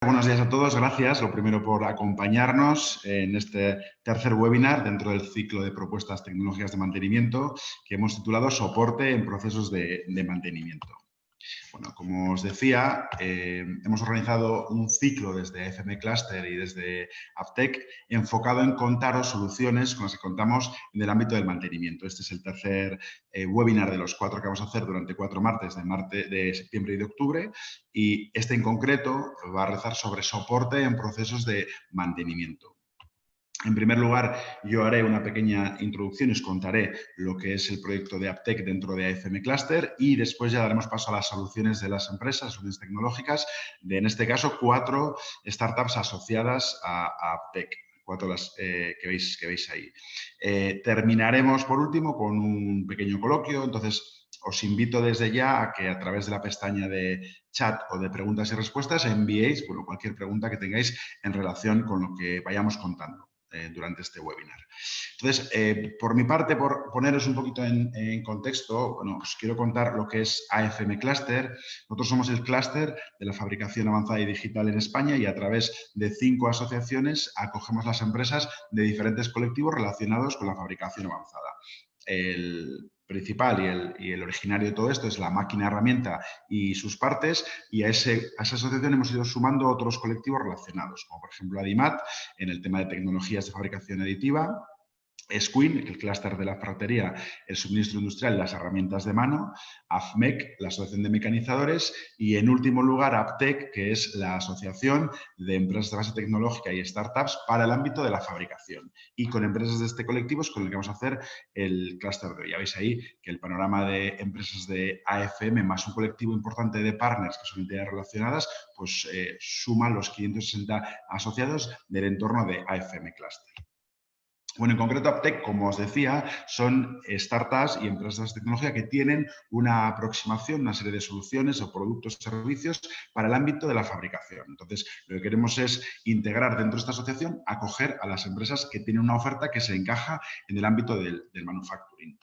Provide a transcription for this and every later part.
Buenos días a todos, gracias. Lo primero por acompañarnos en este tercer webinar dentro del ciclo de propuestas tecnológicas de mantenimiento que hemos titulado Soporte en procesos de mantenimiento. Bueno, como os decía, hemos organizado un ciclo desde FM Cluster y desde Aptec enfocado en contaros soluciones con las que contamos en el ámbito del mantenimiento. Este es el tercer webinar de los 4 que vamos a hacer durante 4 martes de septiembre y de octubre, y este en concreto va a rezar sobre soporte en procesos de mantenimiento. En primer lugar, yo haré una pequeña introducción y os contaré lo que es el proyecto de Aptec dentro de AFM Cluster y después ya daremos paso a las soluciones de las empresas, soluciones tecnológicas, de en este caso 4 startups asociadas a Aptec. 4 las que veis ahí. Terminaremos por último con un pequeño coloquio, entonces os invito desde ya a que a través de la pestaña de chat o de preguntas y respuestas enviéis cualquier pregunta que tengáis en relación con lo que vayamos contando durante este webinar. Entonces, por mi parte, por poneros un poquito en contexto, bueno, os quiero contar lo que es AFM Cluster. Nosotros somos el clúster de la fabricación avanzada y digital en España y a través de 5 asociaciones acogemos las empresas de diferentes colectivos relacionados con la fabricación avanzada. El principal y el originario de todo esto es la máquina herramienta y sus partes, y a esa asociación hemos ido sumando otros colectivos relacionados, como por ejemplo ADIMAT en el tema de tecnologías de fabricación aditiva, SQUIN, el clúster de la ferretería, el suministro industrial y las herramientas de mano, AFMEC, la asociación de mecanizadores, y en último lugar Aptec, que es la asociación de empresas de base tecnológica y startups para el ámbito de la fabricación. Y con empresas de este colectivo es con el que vamos a hacer el clúster de hoy. Ya veis ahí que el panorama de empresas de AFM más un colectivo importante de partners que son entidades relacionadas, pues suma los 560 asociados del entorno de AFM Cluster. Bueno, en concreto, Aptec, como os decía, son startups y empresas de tecnología que tienen una aproximación, una serie de soluciones o productos y servicios para el ámbito de la fabricación. Entonces, lo que queremos es integrar dentro de esta asociación, acoger a las empresas que tienen una oferta que se encaja en el ámbito del manufacturing.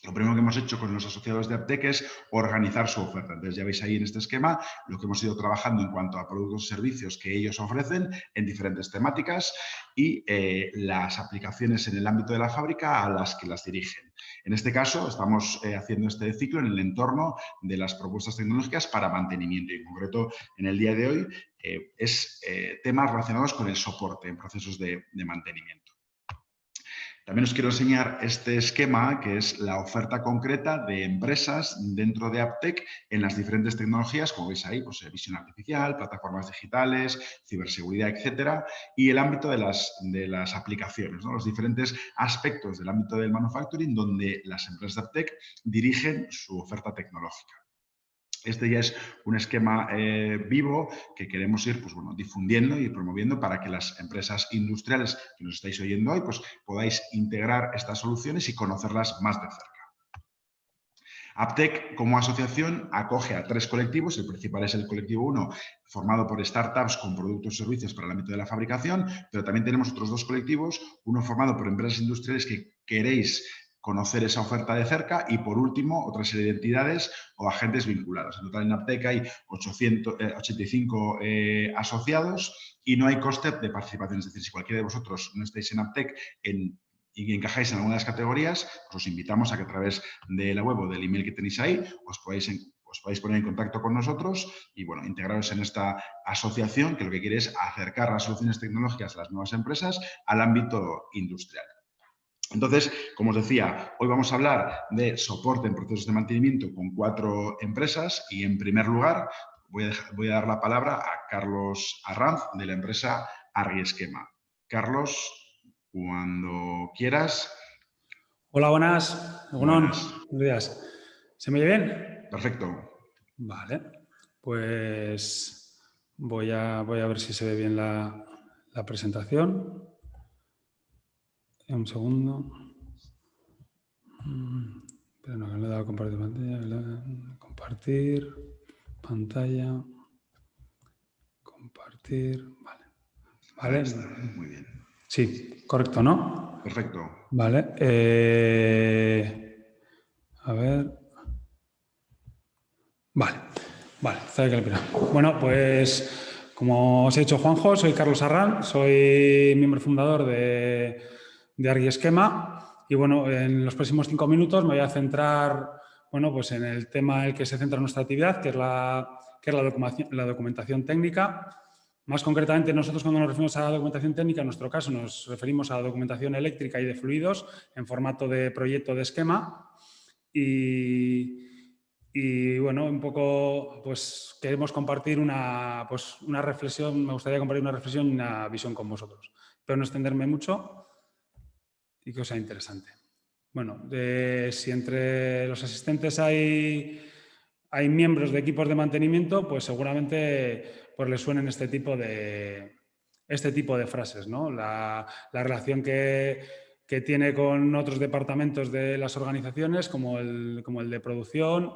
Lo primero que hemos hecho con los asociados de Aptec es organizar su oferta. Entonces, ya veis ahí en este esquema lo que hemos ido trabajando en cuanto a productos y servicios que ellos ofrecen en diferentes temáticas y las aplicaciones en el ámbito de la fábrica a las que las dirigen. En este caso, estamos haciendo este ciclo en el entorno de las propuestas tecnológicas para mantenimiento y, en concreto, en el día de hoy, es temas relacionados con el soporte en procesos de mantenimiento. También os quiero enseñar este esquema, que es la oferta concreta de empresas dentro de Aptec en las diferentes tecnologías, como veis ahí, pues visión artificial, plataformas digitales, ciberseguridad, etcétera, y el ámbito de las aplicaciones, ¿no? Los diferentes aspectos del ámbito del manufacturing donde las empresas de Aptec dirigen su oferta tecnológica. Este ya es un esquema vivo que queremos ir difundiendo y promoviendo para que las empresas industriales que nos estáis oyendo hoy pues, podáis integrar estas soluciones y conocerlas más de cerca. Aptec, como asociación, acoge a 3 colectivos. El principal es el colectivo 1, formado por startups con productos y servicios para el ámbito de la fabricación, pero también tenemos otros 2 colectivos, uno formado por empresas industriales que queréis conocer esa oferta de cerca y, por último, otra serie de entidades o agentes vinculados. En total, en Aptec hay 85 asociados y no hay coste de participación. Es decir, si cualquiera de vosotros no estáis en Aptec y encajáis en alguna de las categorías, pues os invitamos a que a través de la web o del email que tenéis ahí os podáis poner en contacto con nosotros y, bueno, integraros en esta asociación que lo que quiere es acercar las soluciones tecnológicas a las nuevas empresas al ámbito industrial. Entonces, como os decía, hoy vamos a hablar de soporte en procesos de mantenimiento con 4 empresas y, en primer lugar, voy a dar la palabra a Carlos Arranz, de la empresa Arriesquema. Carlos, cuando quieras. Hola, buenas. Buenos días. ¿Se me oye bien? Perfecto. Vale. Pues voy a ver si se ve bien la presentación. Un segundo. Pero no, que le he dado a compartir pantalla. Compartir pantalla. Compartir. Vale. Vale. Muy bien. Sí, correcto, ¿no? Perfecto. Vale. A ver. Vale. Está claro. Bueno, pues como os he dicho, Juanjo, soy Carlos Arran, soy miembro fundador de ArguiSchema y bueno, en los próximos 5 minutos me voy a centrar pues en el tema en el que se centra nuestra actividad, que es la documentación técnica. Más concretamente, nosotros cuando nos referimos a la documentación técnica, en nuestro caso nos referimos a la documentación eléctrica y de fluidos en formato de proyecto de esquema y bueno, un poco pues queremos compartir una reflexión, me gustaría compartir una reflexión y una visión con vosotros. Pero no extenderme mucho y que os sea interesante. Bueno, si entre los asistentes hay miembros de equipos de mantenimiento, pues seguramente pues les suenen este tipo de frases, ¿no? La relación que tiene con otros departamentos de las organizaciones, como el de producción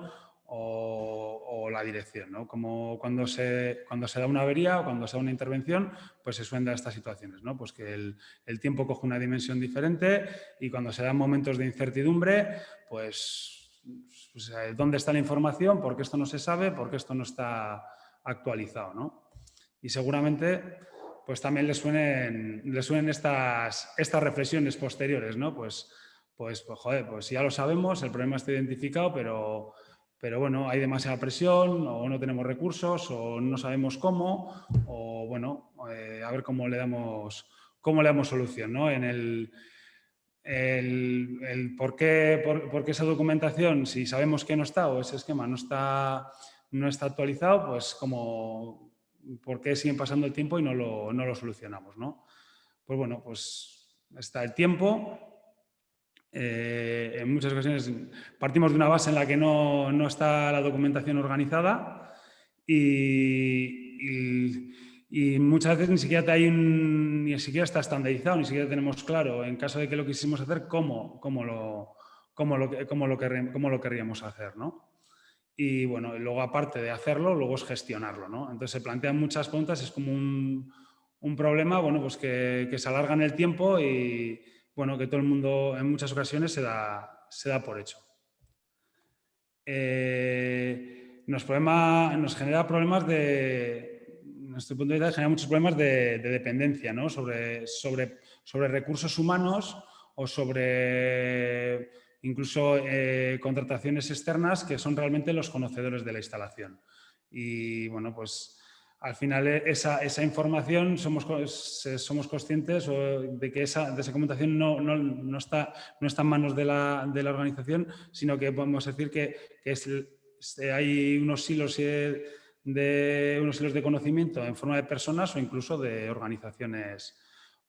o la dirección, ¿no? Como cuando se da una avería o cuando se da una intervención, pues se suelen dar estas situaciones, ¿no? Pues que el tiempo coge una dimensión diferente y cuando se dan momentos de incertidumbre, pues ¿dónde está la información? ¿Por qué esto no se sabe? ¿Por qué esto no está actualizado, ¿no? Y seguramente pues también les suenen estas reflexiones posteriores, ¿no? Pues joder, pues ya lo sabemos, el problema está identificado, pero bueno, hay demasiada presión o no tenemos recursos o no sabemos cómo o bueno, a ver cómo le damos solución, ¿no? En el por qué esa documentación, si sabemos que no está o ese esquema no está actualizado, pues ¿por qué siguen pasando el tiempo y no lo solucionamos, ¿no? Pues bueno, pues está el tiempo. En muchas ocasiones partimos de una base en la que no está la documentación organizada y muchas veces ni siquiera está estandarizado, ni siquiera tenemos claro, en caso de que lo quisiésemos hacer, cómo lo querríamos hacer, ¿no? Y bueno, luego aparte de hacerlo, luego es gestionarlo, ¿no? Entonces se plantean muchas preguntas, es como un problema, bueno, pues que se alarga en el tiempo y bueno, que todo el mundo en muchas ocasiones se da por hecho. Nos genera problemas desde nuestro punto de vista, genera muchos problemas de dependencia, ¿no? sobre recursos humanos o sobre incluso contrataciones externas que son realmente los conocedores de la instalación. Y bueno, pues al final esa información somos conscientes de que esa documentación no está en manos de la organización, sino que podemos decir que hay unos hilos de conocimiento en forma de personas o incluso de organizaciones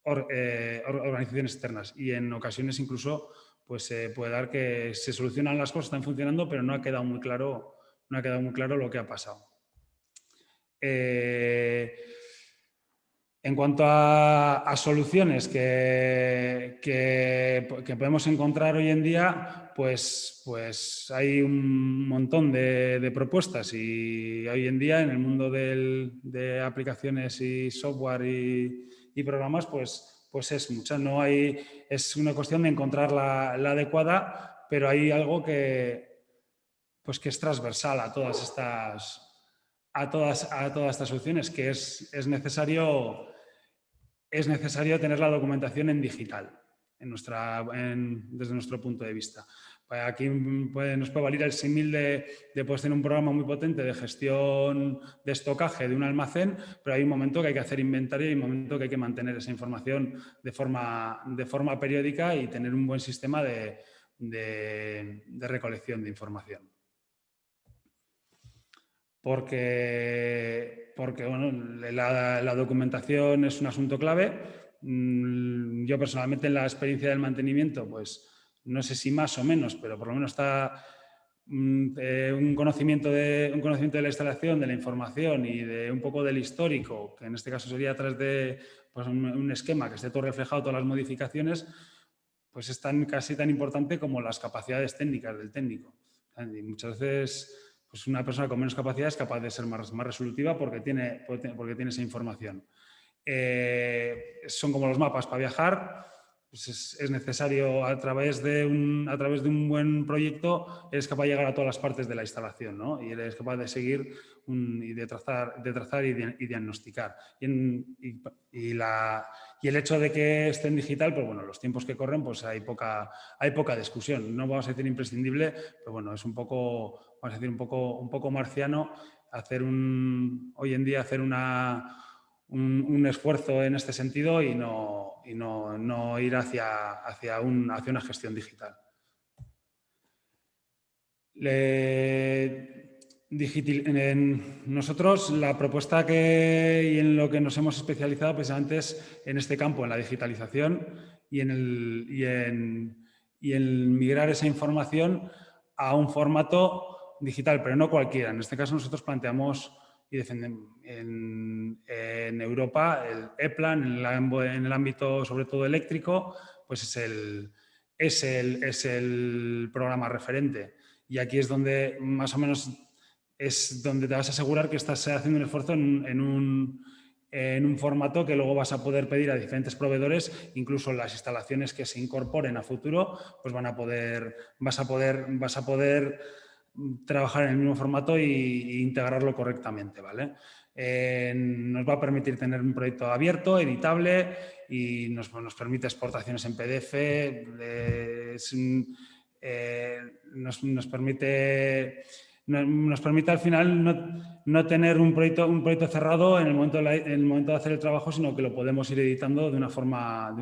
externas. Y en ocasiones incluso pues se puede dar que se solucionan las cosas, están funcionando, pero no ha quedado muy claro lo que ha pasado. En cuanto a soluciones que podemos encontrar hoy en día, pues hay un montón de propuestas y hoy en día en el mundo de aplicaciones y software y programas, pues es mucha. Es una cuestión de encontrar la adecuada, pero hay algo que es transversal a todas estas soluciones, que es necesario tener la documentación en digital, desde nuestro punto de vista. Aquí nos puede valer el símil de tener un programa muy potente de gestión de estocaje de un almacén, pero hay un momento que hay que hacer inventario y un momento que hay que mantener esa información de forma periódica y tener un buen sistema de recolección de información. Porque bueno, la documentación es un asunto clave. Yo personalmente en la experiencia del mantenimiento, pues no sé si más o menos, pero por lo menos está un conocimiento de la instalación, de la información y de un poco del histórico, que en este caso sería a través de pues, un esquema que esté todo reflejado, todas las modificaciones, pues es casi tan importante como las capacidades técnicas del técnico. Y muchas veces pues una persona con menos capacidad es capaz de ser más resolutiva porque tiene esa información. Son como los mapas para viajar. pues es necesario a través de un buen proyecto, eres capaz de llegar a todas las partes de la instalación, ¿no? Y eres capaz de seguir y de trazar y diagnosticar. Y el hecho de que esté en digital, pues bueno, los tiempos que corren, pues hay poca discusión. No vamos a decir imprescindible, pero bueno, es un poco, vamos a decir, un poco marciano hoy en día hacer un esfuerzo en este sentido y no ir hacia una gestión digital. Nosotros la propuesta y en lo que nos hemos especializado precisamente es en este campo, en la digitalización y en migrar esa información a un formato digital, pero no cualquiera. En este caso nosotros planteamos y defendemos en Europa el E-Plan, en el ámbito sobre todo eléctrico, pues es el programa referente. Y aquí es donde más o menos es donde te vas a asegurar que estás haciendo un esfuerzo en un formato que luego vas a poder pedir a diferentes proveedores, incluso las instalaciones que se incorporen a futuro, pues vas a poder trabajar en el mismo formato e integrarlo correctamente, ¿vale? Nos va a permitir tener un proyecto abierto, editable y nos permite exportaciones en PDF, nos permite al final no tener un proyecto cerrado en el momento de hacer el trabajo, sino que lo podemos ir editando de una forma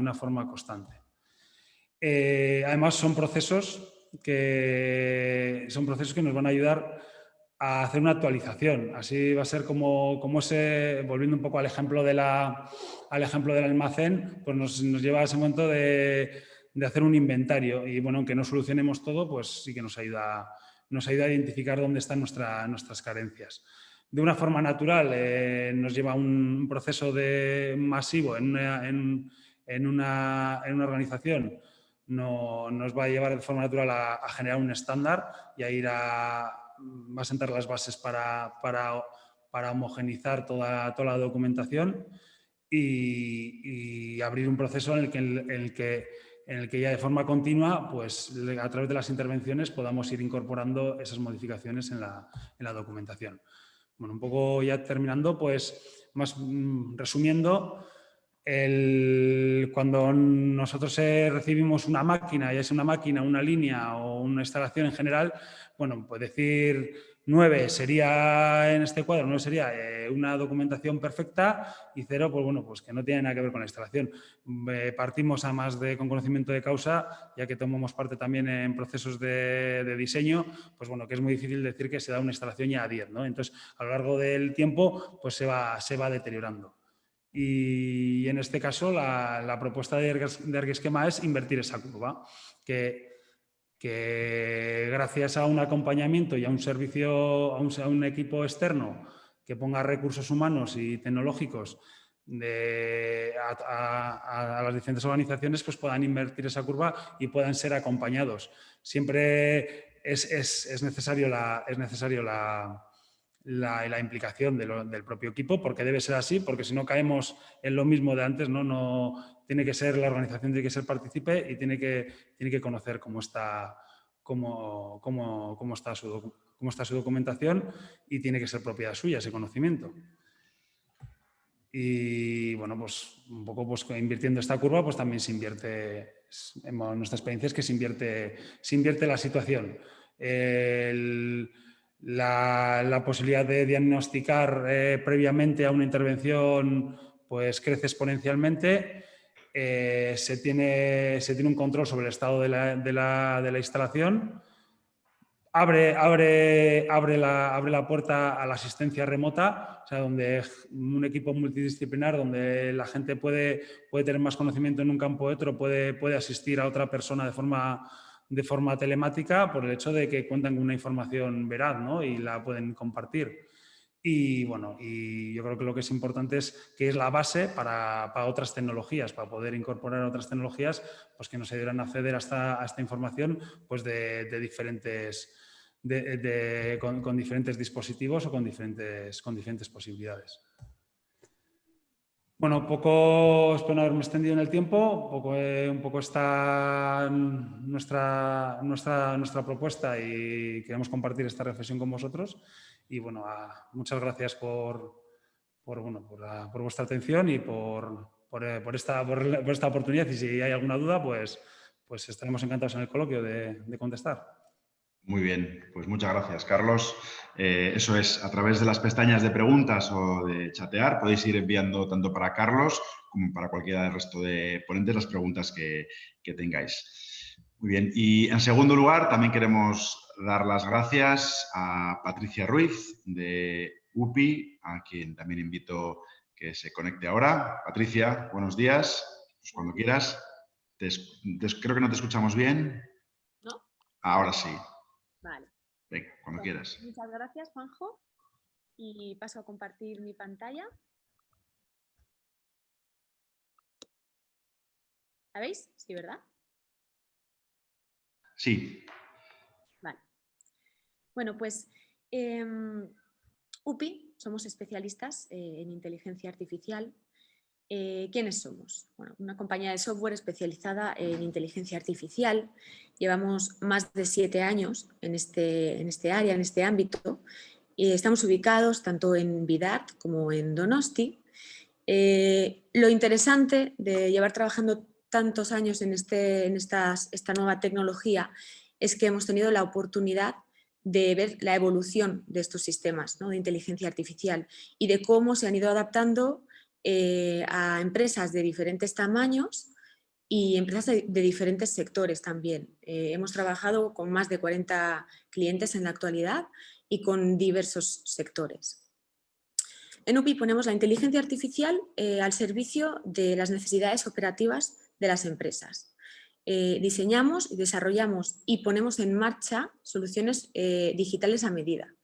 constante. Además, son procesos que nos van a ayudar a hacer una actualización. Así va a ser como volviendo un poco al ejemplo del almacén, pues nos lleva a ese momento de hacer un inventario. Y bueno, aunque no solucionemos todo, pues sí que nos ayuda a identificar dónde están nuestras carencias. De una forma natural, nos lleva a un proceso masivo en una organización. Nos va a llevar de forma natural a generar un estándar y va a sentar las bases para homogenizar toda la documentación y abrir un proceso en el que ya de forma continua, pues a través de las intervenciones podamos ir incorporando esas modificaciones en la documentación. Bueno, un poco ya terminando, pues más resumiendo, cuando nosotros recibimos una máquina, ya es una máquina, una línea o una instalación en general, bueno, pues decir 9 sería en este cuadro, 9 sería una documentación perfecta y 0, pues bueno, pues que no tiene nada que ver con la instalación. Partimos además con conocimiento de causa, ya que tomamos parte también en procesos de diseño, pues bueno, que es muy difícil decir que se da una instalación ya a 10, ¿no? Entonces, a lo largo del tiempo, pues se va deteriorando. Y en este caso, la propuesta de Argisquema es invertir esa curva, que gracias a un acompañamiento y a un servicio, a un equipo externo que ponga recursos humanos y tecnológicos a las diferentes organizaciones, pues puedan invertir esa curva y puedan ser acompañados. Siempre es necesario la implicación del propio equipo, porque debe ser así, porque si no caemos en lo mismo de antes, no tiene que ser la organización, tiene que ser partícipe y tiene que conocer cómo está su documentación y tiene que ser propiedad suya ese conocimiento. Y bueno, pues un poco pues, invirtiendo esta curva, pues también se invierte, en nuestra experiencia es que se invierte la situación. La posibilidad de diagnosticar previamente a una intervención pues crece exponencialmente. Se tiene un control sobre el estado de la instalación. Abre la puerta a la asistencia remota, o sea, donde un equipo multidisciplinar, donde la gente puede tener más conocimiento en un campo u otro, puede asistir a otra persona de forma telemática por el hecho de que cuentan con una información veraz, ¿no? Y la pueden compartir. Y bueno, y yo creo que lo que es importante es que es la base para otras tecnologías, para poder incorporar otras tecnologías pues que nos ayudarán a acceder a esta información pues con diferentes dispositivos o con diferentes posibilidades. Bueno, espero no haberme extendido en el tiempo, un poco está nuestra propuesta y queremos compartir esta reflexión con vosotros. Y bueno, muchas gracias por vuestra atención y por esta oportunidad. Y si hay alguna duda, pues estaremos encantados en el coloquio de contestar. Muy bien, pues muchas gracias, Carlos. Eso es, a través de las pestañas de preguntas o de chatear, podéis ir enviando tanto para Carlos como para cualquiera del resto de ponentes las preguntas que tengáis. Muy bien, y en segundo lugar también queremos dar las gracias a Patricia Ruiz de UPI, a quien también invito que se conecte ahora. Patricia, buenos días, pues cuando quieras. Creo que no te escuchamos bien. ¿No? Ahora sí. Vale. Venga, cuando quieras. Muchas gracias, Juanjo. Y paso a compartir mi pantalla. ¿La veis? Sí, ¿verdad? Sí. Vale. Bueno, pues UPI, somos especialistas en inteligencia artificial. ¿Quiénes somos? Bueno, una compañía de software especializada en inteligencia artificial. Llevamos más de 7 años en este área, en este ámbito. Y estamos ubicados tanto en Bidart como en Donosti. Lo interesante de llevar trabajando tantos años en esta nueva tecnología es que hemos tenido la oportunidad de ver la evolución de estos sistemas, ¿no?, de inteligencia artificial y de cómo se han ido adaptando a empresas de diferentes tamaños y empresas de diferentes sectores también. Hemos trabajado con más de 40 clientes en la actualidad y con diversos sectores. En UPI ponemos la inteligencia artificial al servicio de las necesidades operativas de las empresas. Diseñamos, desarrollamos y ponemos en marcha soluciones digitales a medida.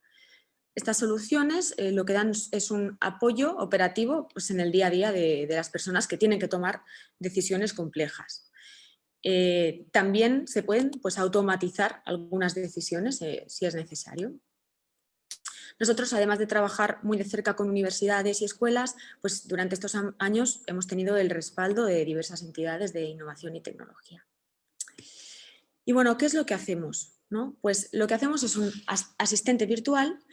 Estas soluciones lo que dan es un apoyo operativo, pues, en el día a día de las personas que tienen que tomar decisiones complejas. También se pueden, pues, automatizar algunas decisiones si es necesario. Nosotros, además de trabajar muy de cerca con universidades y escuelas, pues durante estos años hemos tenido el respaldo de diversas entidades de innovación y tecnología. Y bueno, ¿qué es lo que hacemos? ¿No? Pues lo que hacemos es un asistente virtual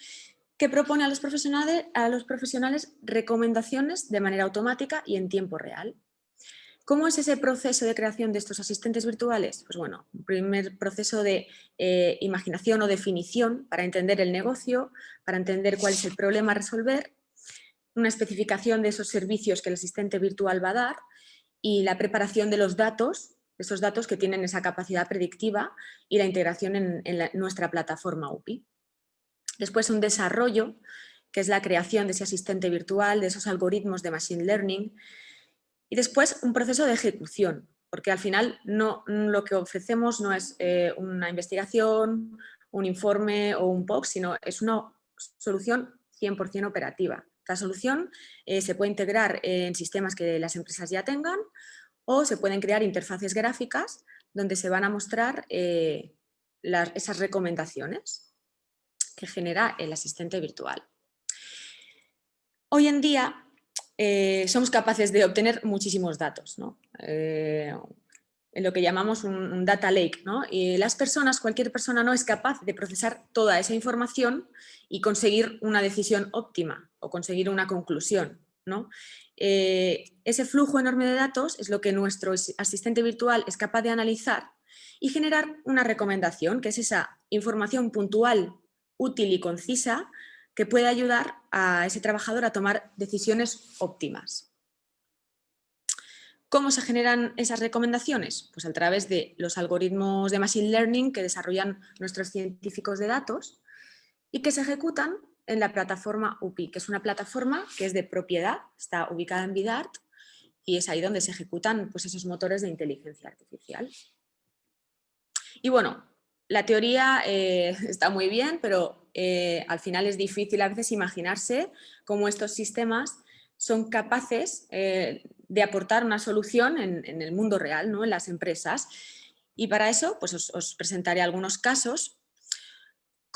que propone a los profesionales recomendaciones de manera automática y en tiempo real. ¿Cómo es ese proceso de creación de estos asistentes virtuales? Pues bueno, un primer proceso de imaginación o definición para entender el negocio, para entender cuál es el problema a resolver, una especificación de esos servicios que el asistente virtual va a dar y la preparación de los datos, esos datos que tienen esa capacidad predictiva y la integración en nuestra plataforma UPI. Después un desarrollo, que es la creación de ese asistente virtual, de esos algoritmos de machine learning. Y después un proceso de ejecución, porque al final lo que ofrecemos no es una investigación, un informe o un POC, sino es una solución 100% operativa. La solución se puede integrar en sistemas que las empresas ya tengan o se pueden crear interfaces gráficas donde se van a mostrar esas recomendaciones que genera el asistente virtual. Hoy en día somos capaces de obtener muchísimos datos, ¿no? En lo que llamamos un data lake, ¿no? Y cualquier persona no es capaz de procesar toda esa información y conseguir una decisión óptima o conseguir una conclusión, ¿no? Ese flujo enorme de datos es lo que nuestro asistente virtual es capaz de analizar y generar una recomendación, que es esa información puntual, útil y concisa que puede ayudar a ese trabajador a tomar decisiones óptimas. ¿Cómo se generan esas recomendaciones? Pues a través de los algoritmos de Machine Learning que desarrollan nuestros científicos de datos y que se ejecutan en la plataforma UPI, que es una plataforma que es de propiedad, está ubicada en Bidart y es ahí donde se ejecutan, pues, esos motores de inteligencia artificial. Y bueno, la teoría está muy bien, pero al final es difícil a veces imaginarse cómo estos sistemas son capaces de aportar una solución en el mundo real, ¿no?, en las empresas. Y para eso, pues os presentaré algunos casos.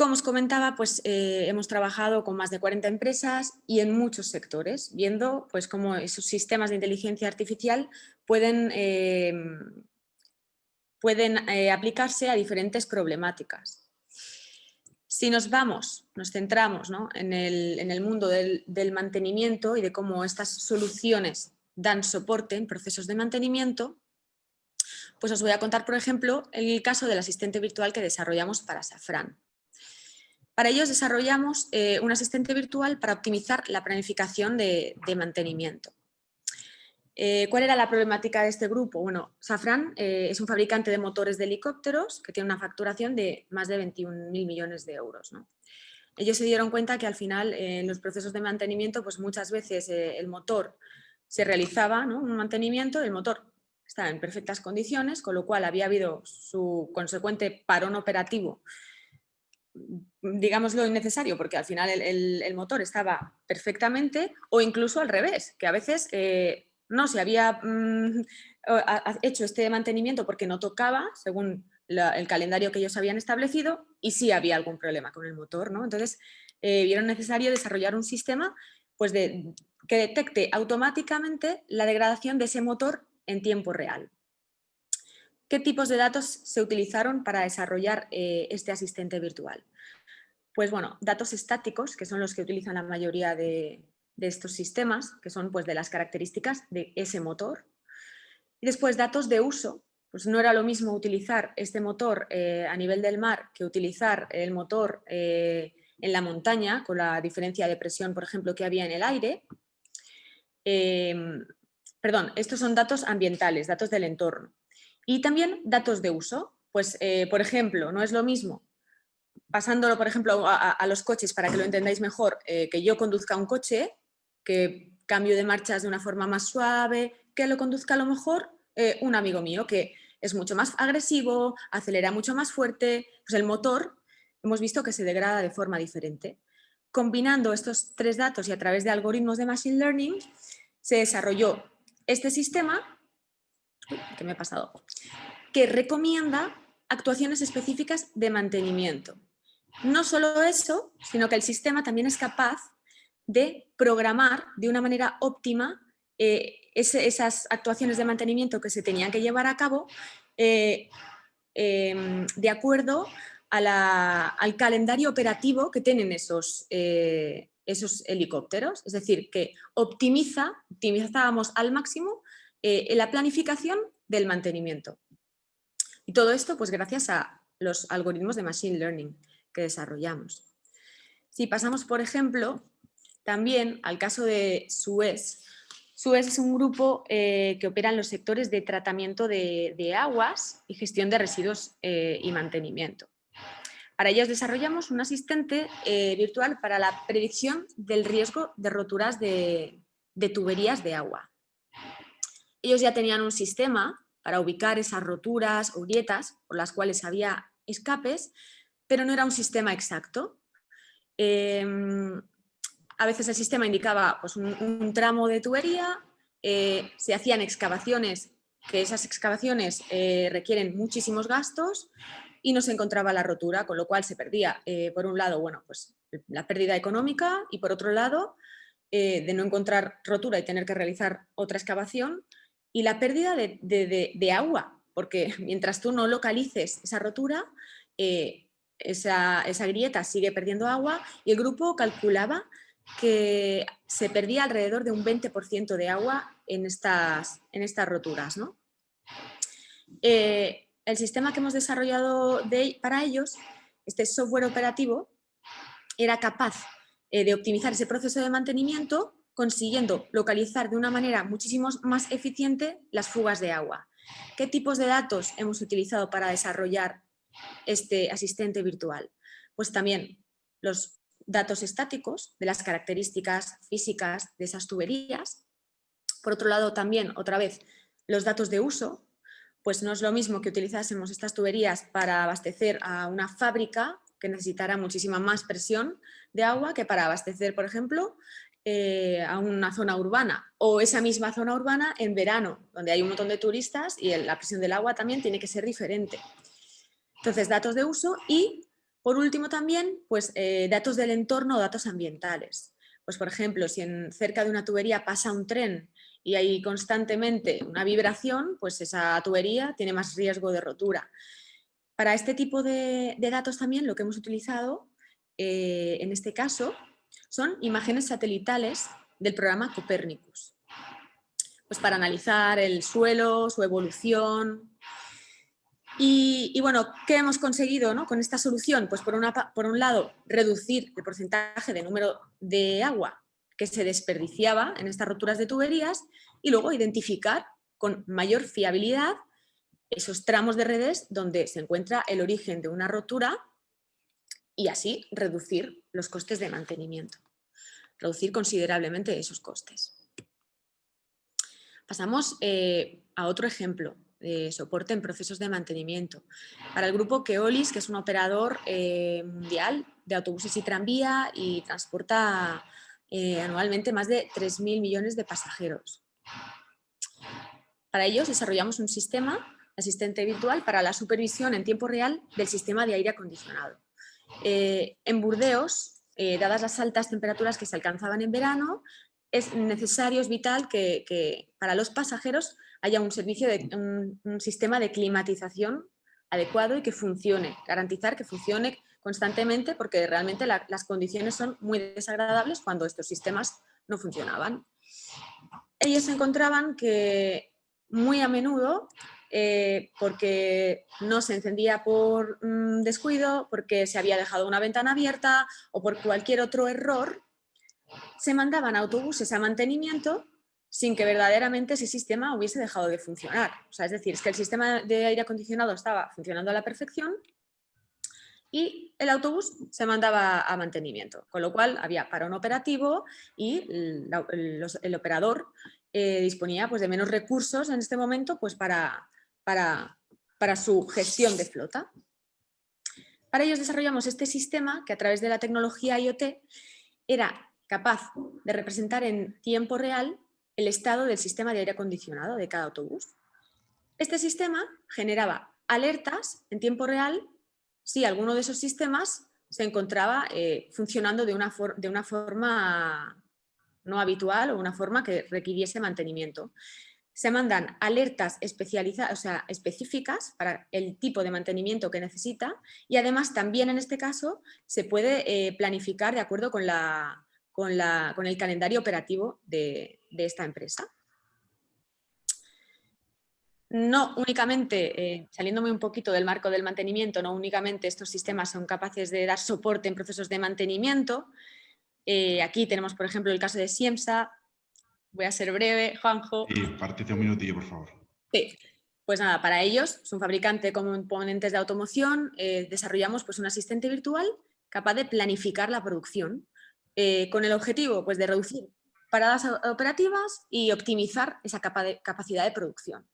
Como os comentaba, pues hemos trabajado con más de 40 empresas y en muchos sectores, viendo pues cómo esos sistemas de inteligencia artificial pueden aplicarse a diferentes problemáticas. Si nos centramos, ¿no?, en el mundo del mantenimiento y de cómo estas soluciones dan soporte en procesos de mantenimiento, pues os voy a contar, por ejemplo, el caso del asistente virtual que desarrollamos para Safran. Para ellos desarrollamos un asistente virtual para optimizar la planificación de mantenimiento. ¿Cuál era la problemática de este grupo? Bueno, Safran es un fabricante de motores de helicópteros que tiene una facturación de más de 21.000 millones de euros, ¿no? Ellos se dieron cuenta que al final en los procesos de mantenimiento pues muchas veces el motor se realizaba, ¿no?, un mantenimiento, el motor estaba en perfectas condiciones, con lo cual había habido su consecuente parón operativo, digámoslo, innecesario, porque al final el motor estaba perfectamente, o incluso al revés, que a veces no se había hecho este mantenimiento porque no tocaba, según el calendario que ellos habían establecido, y sí había algún problema con el motor, ¿no? Entonces, vieron necesario desarrollar un sistema pues, que detecte automáticamente la degradación de ese motor en tiempo real. ¿Qué tipos de datos se utilizaron para desarrollar este asistente virtual? Pues bueno, datos estáticos, que son los que utilizan la mayoría de estos sistemas, que son pues de las características de ese motor. Y después datos de uso, pues no era lo mismo utilizar este motor a nivel del mar que utilizar el motor en la montaña, con la diferencia de presión, por ejemplo, que había en el aire. Perdón, estos son datos ambientales, datos del entorno. Y también datos de uso, pues por ejemplo, no es lo mismo, pasándolo por ejemplo a los coches para que lo entendáis mejor, que yo conduzca un coche, que cambio de marchas de una forma más suave, que lo conduzca a lo mejor un amigo mío que es mucho más agresivo, acelera mucho más fuerte, pues el motor hemos visto que se degrada de forma diferente. Combinando estos tres datos y a través de algoritmos de Machine Learning se desarrolló este sistema, ¿qué me ha pasado?, que recomienda actuaciones específicas de mantenimiento. No solo eso, sino que el sistema también es capaz de programar de una manera óptima esas actuaciones de mantenimiento que se tenían que llevar a cabo de acuerdo al calendario operativo que tienen esos helicópteros. Es decir, que optimizábamos al máximo la planificación del mantenimiento. Y todo esto pues gracias a los algoritmos de Machine Learning que desarrollamos. Si pasamos, por ejemplo, también al caso de Suez. Suez es un grupo que opera en los sectores de tratamiento de aguas y gestión de residuos y mantenimiento. Para ellos desarrollamos un asistente virtual para la predicción del riesgo de roturas de tuberías de agua. Ellos ya tenían un sistema para ubicar esas roturas o grietas por las cuales había escapes, pero no era un sistema exacto. A veces el sistema indicaba pues, un tramo de tubería, se hacían excavaciones, que esas excavaciones requieren muchísimos gastos y no se encontraba la rotura, con lo cual se perdía, por un lado, bueno, pues, la pérdida económica y por otro lado, de no encontrar rotura y tener que realizar otra excavación, y la pérdida de agua, porque mientras tú no localices esa rotura, esa grieta sigue perdiendo agua y el grupo calculaba que se perdía alrededor de un 20% de agua en estas roturas, ¿no? El sistema que hemos desarrollado para ellos, este software operativo, era capaz de optimizar ese proceso de mantenimiento consiguiendo localizar de una manera muchísimo más eficiente las fugas de agua. ¿Qué tipos de datos hemos utilizado para desarrollar este asistente virtual? Pues también los datos estáticos de las características físicas de esas tuberías. Por otro lado, también, otra vez, los datos de uso. Pues no es lo mismo que utilizásemos estas tuberías para abastecer a una fábrica que necesitará muchísima más presión de agua que para abastecer, por ejemplo, a una zona urbana, o esa misma zona urbana en verano, donde hay un montón de turistas y la presión del agua también tiene que ser diferente. Entonces, datos de uso y Por último también, pues datos del entorno o datos ambientales. Pues por ejemplo, si cerca de una tubería pasa un tren y hay constantemente una vibración, pues esa tubería tiene más riesgo de rotura. Para este tipo de datos también lo que hemos utilizado en este caso son imágenes satelitales del programa Copernicus, pues para analizar el suelo, su evolución. Y bueno, ¿qué hemos conseguido, ¿no? Con esta solución? Pues por un lado, reducir el porcentaje de número de agua que se desperdiciaba en estas roturas de tuberías y luego identificar con mayor fiabilidad esos tramos de redes donde se encuentra el origen de una rotura y así reducir los costes de mantenimiento, reducir considerablemente esos costes. Pasamos a otro ejemplo de soporte en procesos de mantenimiento. Para el grupo Keolis, que es un operador mundial de autobuses y tranvía y transporta anualmente más de 3.000 millones de pasajeros. Para ellos desarrollamos un sistema asistente virtual para la supervisión en tiempo real del sistema de aire acondicionado. En Burdeos, dadas las altas temperaturas que se alcanzaban en verano, es necesario, es vital que para los pasajeros haya un servicio un sistema de climatización adecuado y que funcione, garantizar que funcione constantemente porque realmente las condiciones son muy desagradables cuando estos sistemas no funcionaban. Ellos encontraban que muy a menudo, porque no se encendía por descuido, porque se había dejado una ventana abierta o por cualquier otro error, se mandaban autobuses a mantenimiento sin que verdaderamente ese sistema hubiese dejado de funcionar. O sea, es decir, es que el sistema de aire acondicionado estaba funcionando a la perfección y el autobús se mandaba a mantenimiento, con lo cual había parón operativo y el operador disponía pues, de menos recursos en este momento pues, para su gestión de flota. Para ellos desarrollamos este sistema que a través de la tecnología IoT era capaz de representar en tiempo real el estado del sistema de aire acondicionado de cada autobús. Este sistema generaba alertas en tiempo real si alguno de esos sistemas se encontraba funcionando de una forma no habitual o una forma que requiriese mantenimiento. Se mandan alertas especializadas, o sea, específicas para el tipo de mantenimiento que necesita y además también en este caso se puede planificar de acuerdo con el calendario operativo de esta empresa. No únicamente, saliéndome un poquito del marco del mantenimiento, no únicamente estos sistemas son capaces de dar soporte en procesos de mantenimiento. Aquí tenemos, por ejemplo, el caso de Siemsa. Voy a ser breve, Juanjo. Sí, Patricia, un minutillo, por favor. Sí, pues nada, para ellos, es un fabricante de componentes de automoción, desarrollamos pues, un asistente virtual capaz de planificar la producción con el objetivo pues, de reducir paradas operativas y optimizar esa capacidad de producción.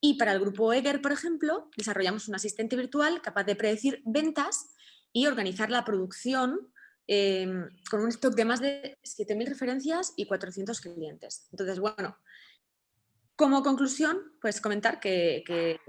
Y para el grupo Eger, por ejemplo, desarrollamos un asistente virtual capaz de predecir ventas y organizar la producción con un stock de más de 7.000 referencias y 400 clientes. Entonces, bueno, como conclusión, pues comentar que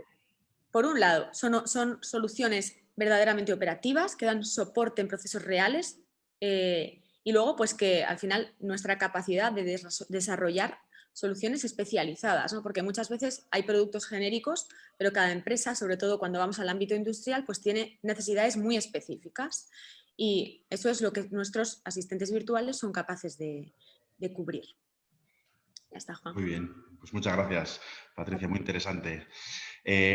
por un lado, son soluciones verdaderamente operativas que dan soporte en procesos reales y luego, pues que al final nuestra capacidad de desarrollar soluciones especializadas, ¿no? Porque muchas veces hay productos genéricos, pero cada empresa, sobre todo cuando vamos al ámbito industrial, pues tiene necesidades muy específicas y eso es lo que nuestros asistentes virtuales son capaces de cubrir. Ya está, Juan. Muy bien, pues muchas gracias, Patricia, muy interesante.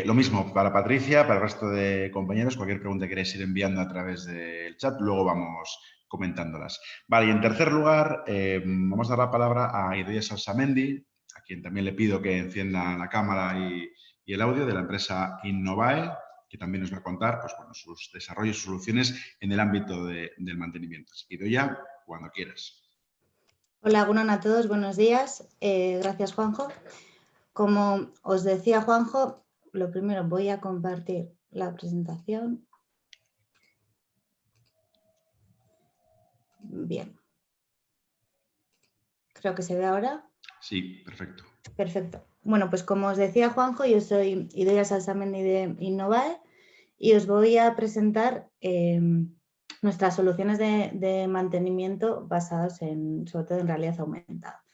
Lo mismo para Patricia, para el resto de compañeros, cualquier pregunta que queréis ir enviando a través del chat, luego vamos comentándolas. Vale, y en tercer lugar, vamos a dar la palabra a Idoia Salsamendi, a quien también le pido que encienda la cámara y el audio, de la empresa Innovae, que también nos va a contar pues, bueno, sus desarrollos y soluciones en el ámbito del mantenimiento. Así que Idoia, cuando quieras. Hola, a todos, buenos días. Gracias, Juanjo. Como os decía Juanjo, lo primero voy a compartir la presentación. Bien. Creo que se ve ahora. Sí, perfecto. Perfecto. Bueno, pues como os decía Juanjo, yo soy Idoia Salsamendi de Innovae y os voy a presentar nuestras soluciones de mantenimiento basadas sobre todo en realidad aumentada.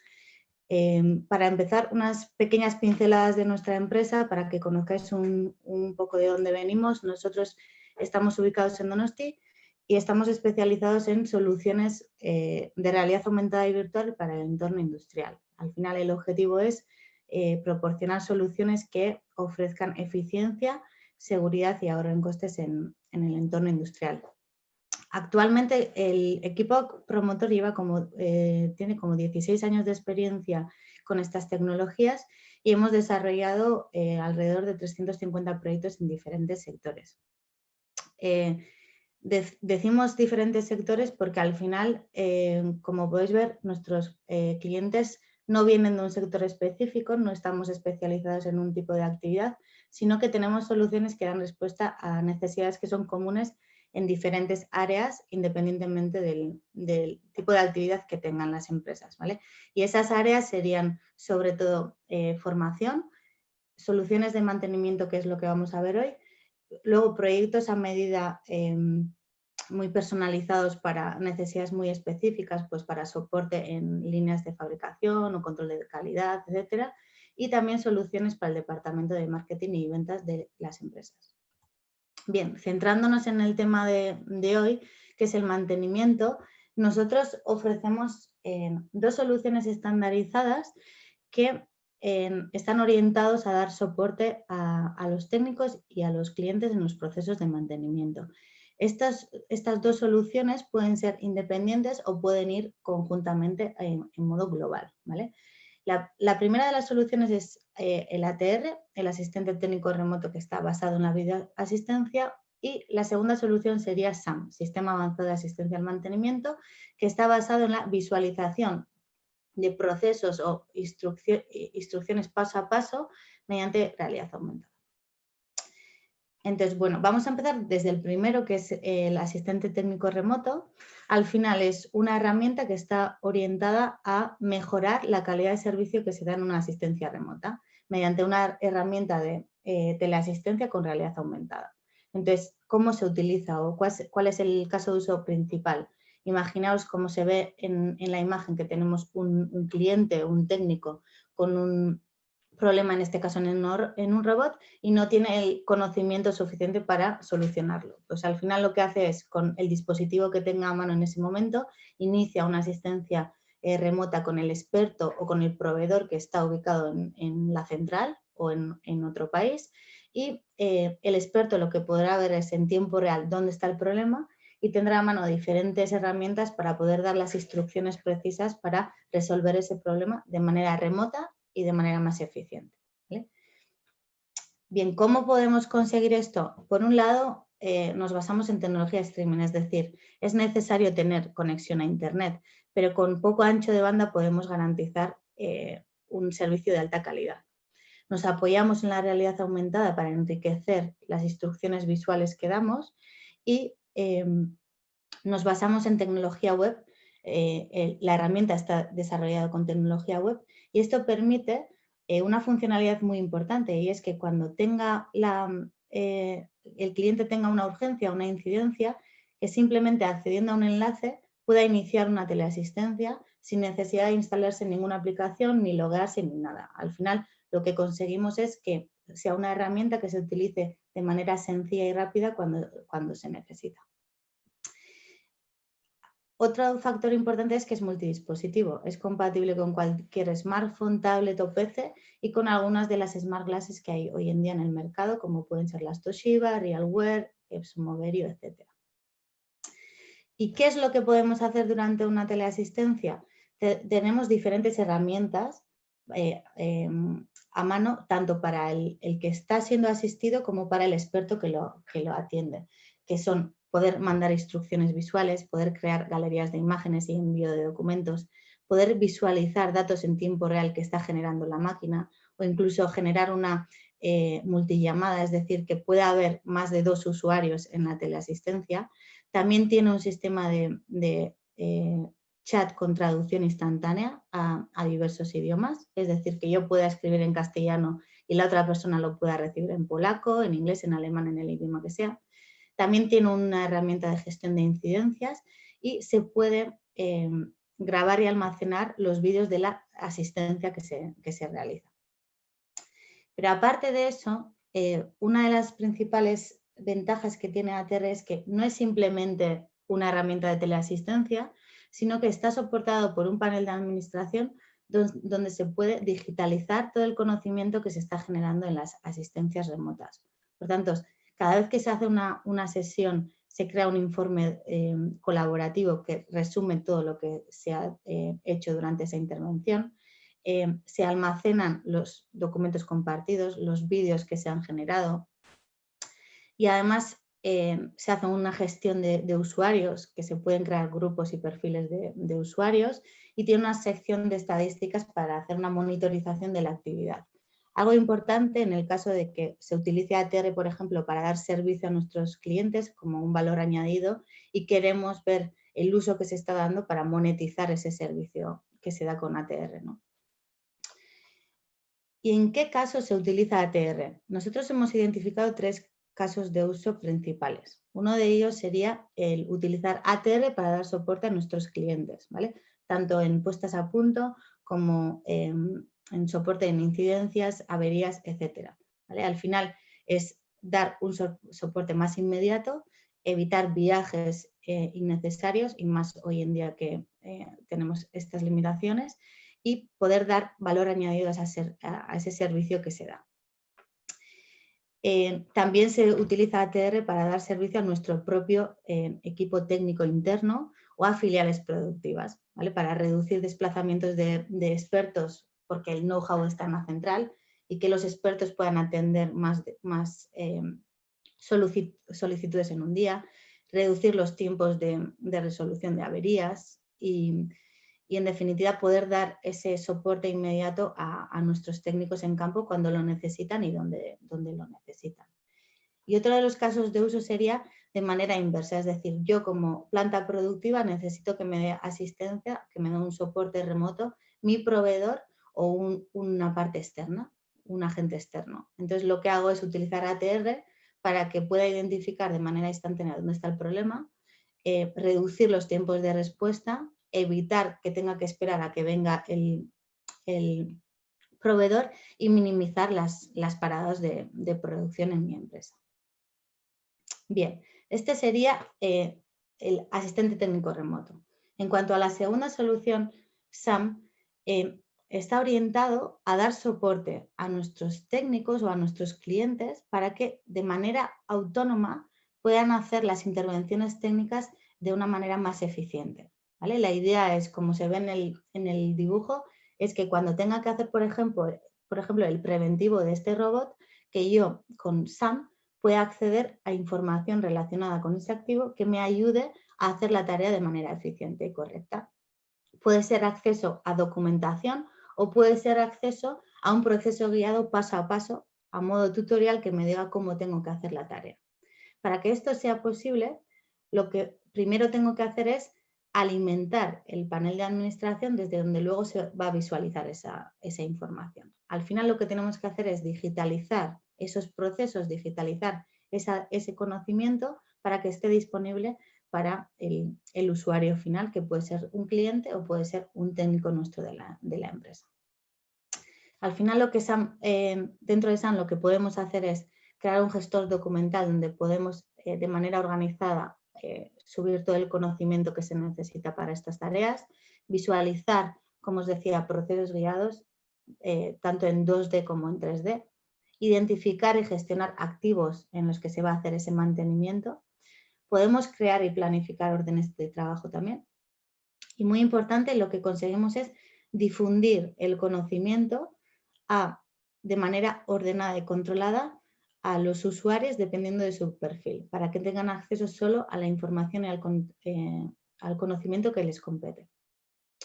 Para empezar, unas pequeñas pinceladas de nuestra empresa para que conozcáis un poco de dónde venimos. Nosotros estamos ubicados en Donosti y estamos especializados en soluciones de realidad aumentada y virtual para el entorno industrial. Al final, el objetivo es proporcionar soluciones que ofrezcan eficiencia, seguridad y ahorro en costes en el entorno industrial. Actualmente el equipo promotor tiene como 16 años de experiencia con estas tecnologías y hemos desarrollado alrededor de 350 proyectos en diferentes sectores. Decimos diferentes sectores porque al final, como podéis ver, nuestros clientes no vienen de un sector específico, no estamos especializados en un tipo de actividad, sino que tenemos soluciones que dan respuesta a necesidades que son comunes en diferentes áreas, independientemente del tipo de actividad que tengan las empresas, ¿vale? Y esas áreas serían sobre todo formación, soluciones de mantenimiento, que es lo que vamos a ver hoy, luego proyectos a medida muy personalizados para necesidades muy específicas, pues para soporte en líneas de fabricación o control de calidad, etcétera, y también soluciones para el departamento de marketing y ventas de las empresas. Bien, centrándonos en el tema de hoy, que es el mantenimiento, nosotros ofrecemos dos soluciones estandarizadas que están orientados a dar soporte a los técnicos y a los clientes en los procesos de mantenimiento. Estas dos soluciones pueden ser independientes o pueden ir conjuntamente en modo global, ¿vale? La primera de las soluciones es el ATR, el asistente técnico remoto, que está basado en la videoasistencia, y la segunda solución sería SAM, Sistema Avanzado de Asistencia al Mantenimiento, que está basado en la visualización de procesos o instrucciones paso a paso mediante realidad aumentada. Entonces, bueno, vamos a empezar desde el primero, que es el asistente técnico remoto. Al final es una herramienta que está orientada a mejorar la calidad de servicio que se da en una asistencia remota mediante una herramienta de teleasistencia con realidad aumentada. Entonces, ¿cómo se utiliza o cuál es el caso de uso principal? Imaginaos cómo se ve en la imagen que tenemos un cliente, un técnico con un problema, en este caso en un robot, y no tiene el conocimiento suficiente para solucionarlo. Pues al final lo que hace es, con el dispositivo que tenga a mano en ese momento, inicia una asistencia remota con el experto o con el proveedor que está ubicado en la central o en otro país, y el experto lo que podrá ver es en tiempo real dónde está el problema y tendrá a mano diferentes herramientas para poder dar las instrucciones precisas para resolver ese problema de manera remota y de manera más eficiente, ¿vale? Bien, ¿cómo podemos conseguir esto? Por un lado, nos basamos en tecnología streaming, es decir, es necesario tener conexión a Internet, pero con poco ancho de banda podemos garantizar un servicio de alta calidad. Nos apoyamos en la realidad aumentada para enriquecer las instrucciones visuales que damos y nos basamos en tecnología web. La herramienta está desarrollada con tecnología web y esto permite una funcionalidad muy importante, y es que cuando tenga el cliente tenga una urgencia, una incidencia, que simplemente accediendo a un enlace pueda iniciar una teleasistencia sin necesidad de instalarse ninguna aplicación, ni logarse, ni nada. Al final lo que conseguimos es que sea una herramienta que se utilice de manera sencilla y rápida cuando se necesita. Otro factor importante es que es multidispositivo, es compatible con cualquier smartphone, tablet o PC y con algunas de las smart glasses que hay hoy en día en el mercado, como pueden ser las Toshiba, RealWear, Epson Moverio, etc. ¿Y qué es lo que podemos hacer durante una teleasistencia? Tenemos diferentes herramientas a mano, tanto para el que está siendo asistido como para el experto que lo atiende, que son poder mandar instrucciones visuales, poder crear galerías de imágenes y envío de documentos, poder visualizar datos en tiempo real que está generando la máquina, o incluso generar una multillamada, es decir, que pueda haber más de 2 usuarios en la teleasistencia. También tiene un sistema de chat con traducción instantánea a diversos idiomas, es decir, que yo pueda escribir en castellano y la otra persona lo pueda recibir en polaco, en inglés, en alemán, en el idioma que sea. También tiene una herramienta de gestión de incidencias y se puede grabar y almacenar los vídeos de la asistencia que se realiza. Pero aparte de eso, una de las principales ventajas que tiene ATR es que no es simplemente una herramienta de teleasistencia, sino que está soportado por un panel de administración donde se puede digitalizar todo el conocimiento que se está generando en las asistencias remotas. Por tanto, cada vez que se hace una sesión, se crea un informe colaborativo que resume todo lo que se ha hecho durante esa intervención. Se almacenan los documentos compartidos, los vídeos que se han generado y además se hace una gestión de usuarios, que se pueden crear grupos y perfiles de usuarios y tiene una sección de estadísticas para hacer una monitorización de la actividad. Algo importante en el caso de que se utilice ATR, por ejemplo, para dar servicio a nuestros clientes como un valor añadido y queremos ver el uso que se está dando para monetizar ese servicio que se da con ATR, ¿no? ¿Y en qué casos se utiliza ATR? Nosotros hemos identificado 3 casos de uso principales. Uno de ellos sería el utilizar ATR para dar soporte a nuestros clientes, ¿vale? Tanto en puestas a punto como en soporte en incidencias, averías, etc. ¿Vale? Al final es dar un soporte más inmediato, evitar viajes innecesarios y más hoy en día que tenemos estas limitaciones y poder dar valor añadido a ese servicio que se da. También se utiliza ATR para dar servicio a nuestro propio equipo técnico interno o a filiales productivas, ¿vale? Para reducir desplazamientos de expertos porque el know-how está en la central y que los expertos puedan atender más solicitudes en un día, reducir los tiempos de resolución de averías y en definitiva poder dar ese soporte inmediato a nuestros técnicos en campo cuando lo necesitan y donde lo necesitan. Y otro de los casos de uso sería de manera inversa, es decir, yo como planta productiva necesito que me dé asistencia, que me dé un soporte remoto, mi proveedor o una parte externa, un agente externo. Entonces lo que hago es utilizar ATR para que pueda identificar de manera instantánea dónde está el problema, reducir los tiempos de respuesta, evitar que tenga que esperar a que venga el proveedor y minimizar las paradas de producción en mi empresa. Bien, este sería el asistente técnico remoto. En cuanto a la segunda solución, SAM está orientado a dar soporte a nuestros técnicos o a nuestros clientes para que de manera autónoma puedan hacer las intervenciones técnicas de una manera más eficiente, ¿vale? La idea es, como se ve en el dibujo, es que cuando tenga que hacer, por ejemplo, el preventivo de este robot, que yo con SAM pueda acceder a información relacionada con ese activo que me ayude a hacer la tarea de manera eficiente y correcta. Puede ser acceso a documentación o puede ser acceso a un proceso guiado paso a paso, a modo tutorial que me diga cómo tengo que hacer la tarea. Para que esto sea posible, lo que primero tengo que hacer es alimentar el panel de administración desde donde luego se va a visualizar esa información. Al final lo que tenemos que hacer es digitalizar esos procesos, digitalizar ese conocimiento para que esté disponible para el usuario final, que puede ser un cliente o puede ser un técnico nuestro de la empresa. Al final dentro de SAM lo que podemos hacer es crear un gestor documental donde podemos de manera organizada subir todo el conocimiento que se necesita para estas tareas, visualizar, como os decía, procesos guiados, tanto en 2D como en 3D, identificar y gestionar activos en los que se va a hacer ese mantenimiento. Podemos crear y planificar órdenes de trabajo también. Y muy importante, lo que conseguimos es difundir el conocimiento de manera ordenada y controlada a los usuarios dependiendo de su perfil, para que tengan acceso solo a la información y al conocimiento que les compete.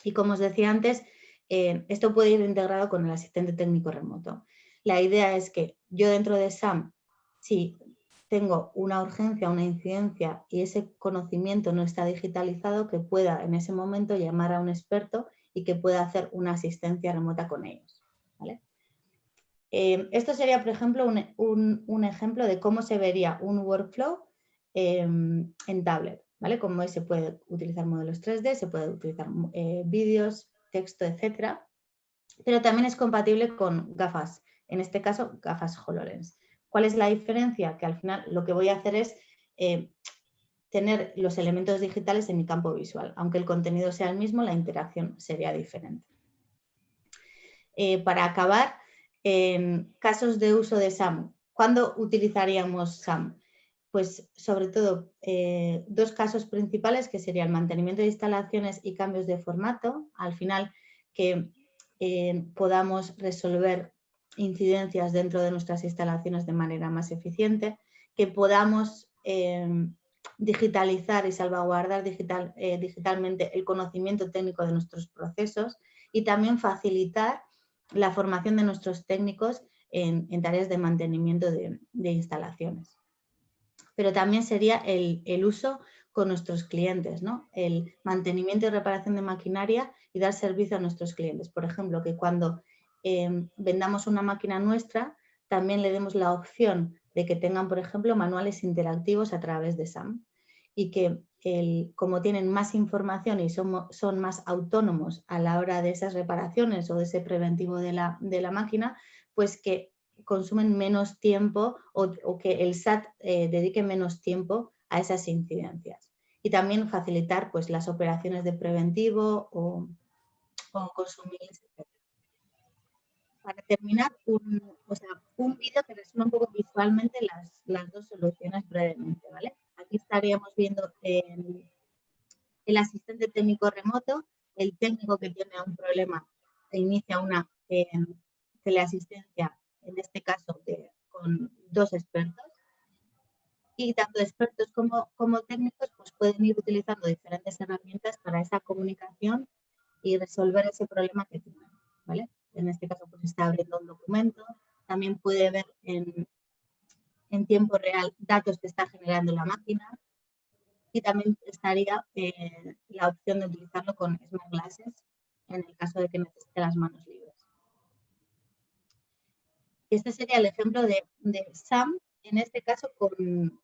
Y como os decía antes, esto puede ir integrado con el asistente técnico remoto. La idea es que yo dentro de SAM, si tengo una urgencia, una incidencia y ese conocimiento no está digitalizado, que pueda en ese momento llamar a un experto y que pueda hacer una asistencia remota con ellos, ¿vale? Esto sería, por ejemplo, un ejemplo de cómo se vería un workflow en tablet, ¿vale? Como se puede utilizar modelos 3D, se puede utilizar vídeos, texto, etcétera, pero también es compatible con gafas, en este caso gafas HoloLens. ¿Cuál es la diferencia? Que al final lo que voy a hacer es tener los elementos digitales en mi campo visual. Aunque el contenido sea el mismo, la interacción sería diferente. Para acabar, en casos de uso de SAM, ¿cuándo utilizaríamos SAM? Pues sobre todo dos casos principales, que sería el mantenimiento de instalaciones y cambios de formato. Al final, que podamos resolver incidencias dentro de nuestras instalaciones de manera más eficiente, que podamos digitalizar y salvaguardar digitalmente el conocimiento técnico de nuestros procesos y también facilitar la formación de nuestros técnicos en tareas de mantenimiento de instalaciones. Pero también sería el uso con nuestros clientes, ¿no? El mantenimiento y reparación de maquinaria y dar servicio a nuestros clientes. Por ejemplo, que cuando vendamos una máquina nuestra, también le demos la opción de que tengan, por ejemplo, manuales interactivos a través de SAM y que como tienen más información y son más autónomos a la hora de esas reparaciones o de ese preventivo de la máquina, pues que consumen menos tiempo o que el SAT dedique menos tiempo a esas incidencias. Y también facilitar pues, las operaciones de preventivo o consumir, etc. Para terminar, un vídeo que resume un poco visualmente las dos soluciones brevemente, ¿vale? Aquí estaríamos viendo el asistente técnico remoto, el técnico que tiene un problema e inicia una teleasistencia, en este caso con dos expertos. Y tanto expertos como técnicos pues pueden ir utilizando diferentes herramientas para esa comunicación y resolver ese problema que tienen, ¿vale? En este caso pues está abriendo un documento, también puede ver en tiempo real datos que está generando la máquina y también estaría la opción de utilizarlo con Smart Glasses en el caso de que necesite las manos libres. Este sería el ejemplo de SAM, en este caso con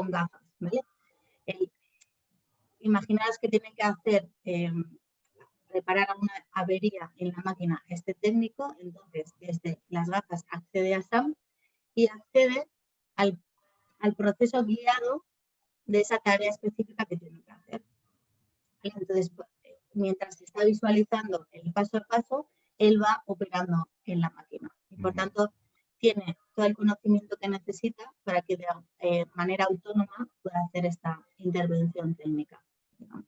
gafas, ¿vale? Imaginaos que tienen que hacer, reparar una avería en la máquina este técnico, entonces desde las gafas accede a SAM y accede al proceso guiado de esa tarea específica que tiene que hacer. Entonces, mientras se está visualizando el paso a paso, él va operando en la máquina y por tanto tiene todo el conocimiento que necesita para que de manera autónoma pueda hacer esta intervención técnica, digamos.